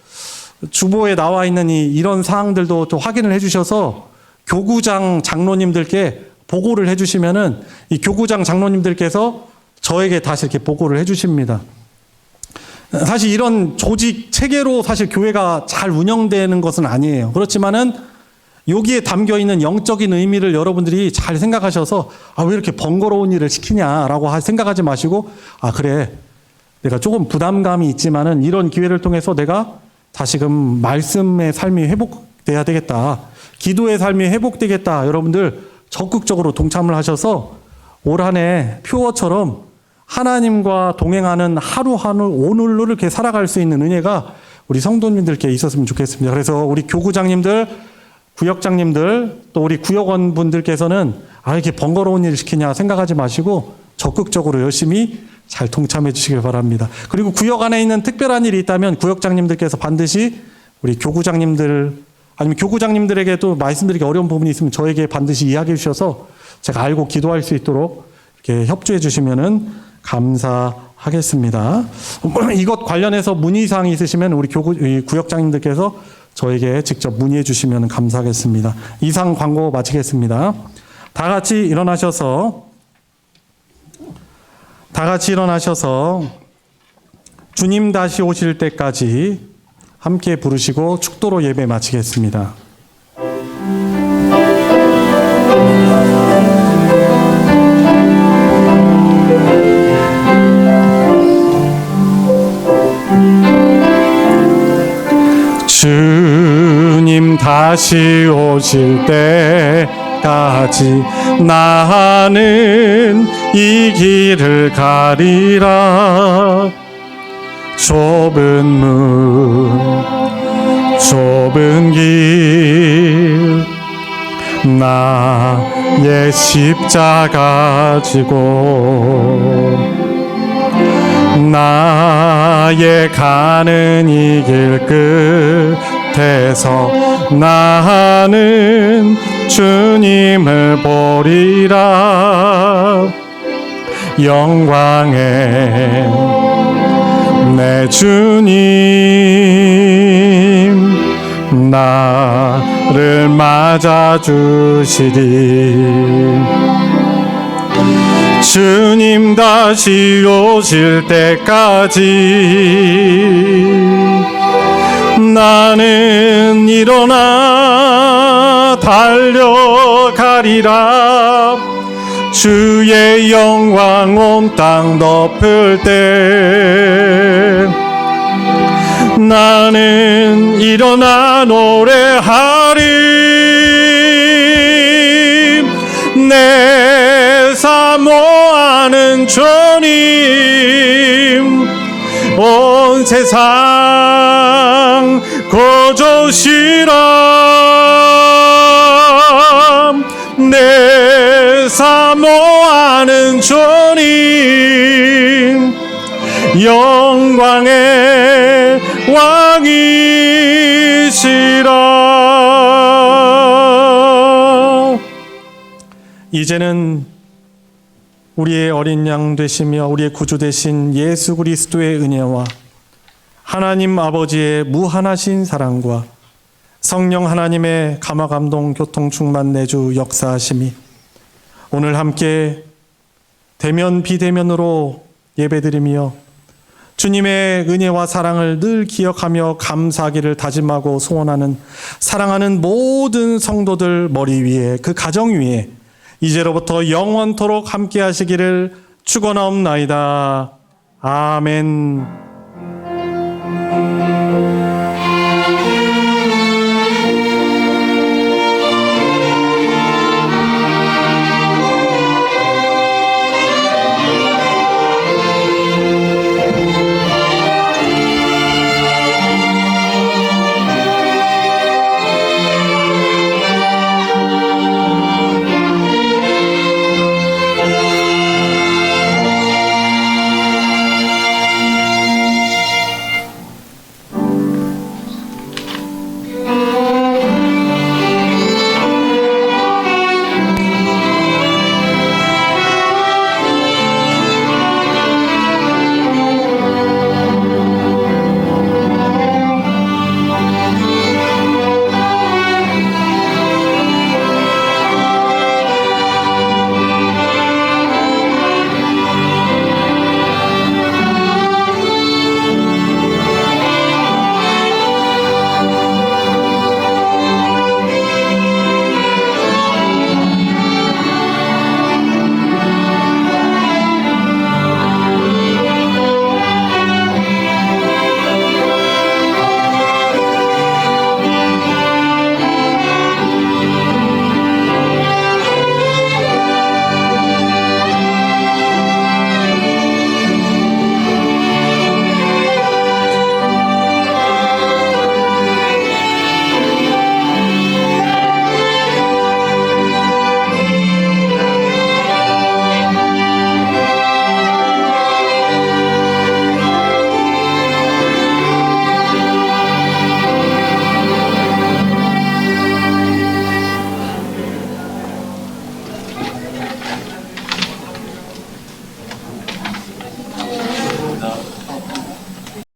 주보에 나와 있는 이런 사항들도 또 확인을 해주셔서 교구장 장로님들께 보고를 해주시면은 이 교구장 장로님들께서 저에게 다시 이렇게 보고를 해주십니다. 사실 이런 조직 체계로 사실 교회가 잘 운영되는 것은 아니에요. 그렇지만은 여기에 담겨 있는 영적인 의미를 여러분들이 잘 생각하셔서 왜 이렇게 번거로운 일을 시키냐라고 생각하지 마시고 그래 내가 조금 부담감이 있지만은 이런 기회를 통해서 내가 다시금 말씀의 삶이 회복돼야 되겠다. 기도의 삶이 회복되겠다. 여러분들 적극적으로 동참을 하셔서 올 한 해 표어처럼 하나님과 동행하는 하루하루 오늘로 이렇게 살아갈 수 있는 은혜가 우리 성도님들께 있었으면 좋겠습니다. 그래서 우리 교구장님들, 구역장님들, 또 우리 구역원 분들께서는 이렇게 번거로운 일을 시키냐 생각하지 마시고 적극적으로 열심히 잘 동참해 주시길 바랍니다. 그리고 구역 안에 있는 특별한 일이 있다면 구역장님들께서 반드시 우리 교구장님들 아니면 교구장님들에게도 말씀드리기 어려운 부분이 있으면 저에게 반드시 이야기해 주셔서 제가 알고 기도할 수 있도록 이렇게 협조해 주시면은 감사하겠습니다. 이것 관련해서 문의사항이 있으시면 우리 구역장님들께서 저에게 직접 문의해 주시면 감사하겠습니다. 이상 광고 마치겠습니다. 다 같이 일어나셔서 주님 다시 오실 때까지 함께 부르시고 축도로 예배 마치겠습니다. 주님 다시 오실 때까지 나는 이 길을 가리라. 좁은 문 좁은 길 나의 십자가 지고 나의 가는 이 길 끝에서 나는 주님을 보리라. 영광의 내 주님 나를 맞아주시리. 주님 다시 오실 때까지 나는 일어나 달려가리라. 주의 영광 온 땅 덮을 때 나는 일어나 노래하리. 내 사모하는 주님 온 세상 고조시라. 내 사모하는 주님 영광의 왕이시라. 이제는 우리의 어린 양 되시며 우리의 구주 되신 예수 그리스도의 은혜와 하나님 아버지의 무한하신 사랑과 성령 하나님의 감화 감동 교통 충만 내주 역사하심이 오늘 함께 대면 비대면으로 예배드리며 주님의 은혜와 사랑을 늘 기억하며 감사하기를 다짐하고 소원하는 사랑하는 모든 성도들 머리 위에 그 가정 위에 이제로부터 영원토록 함께 하시기를 축원하옵나이다. 아멘.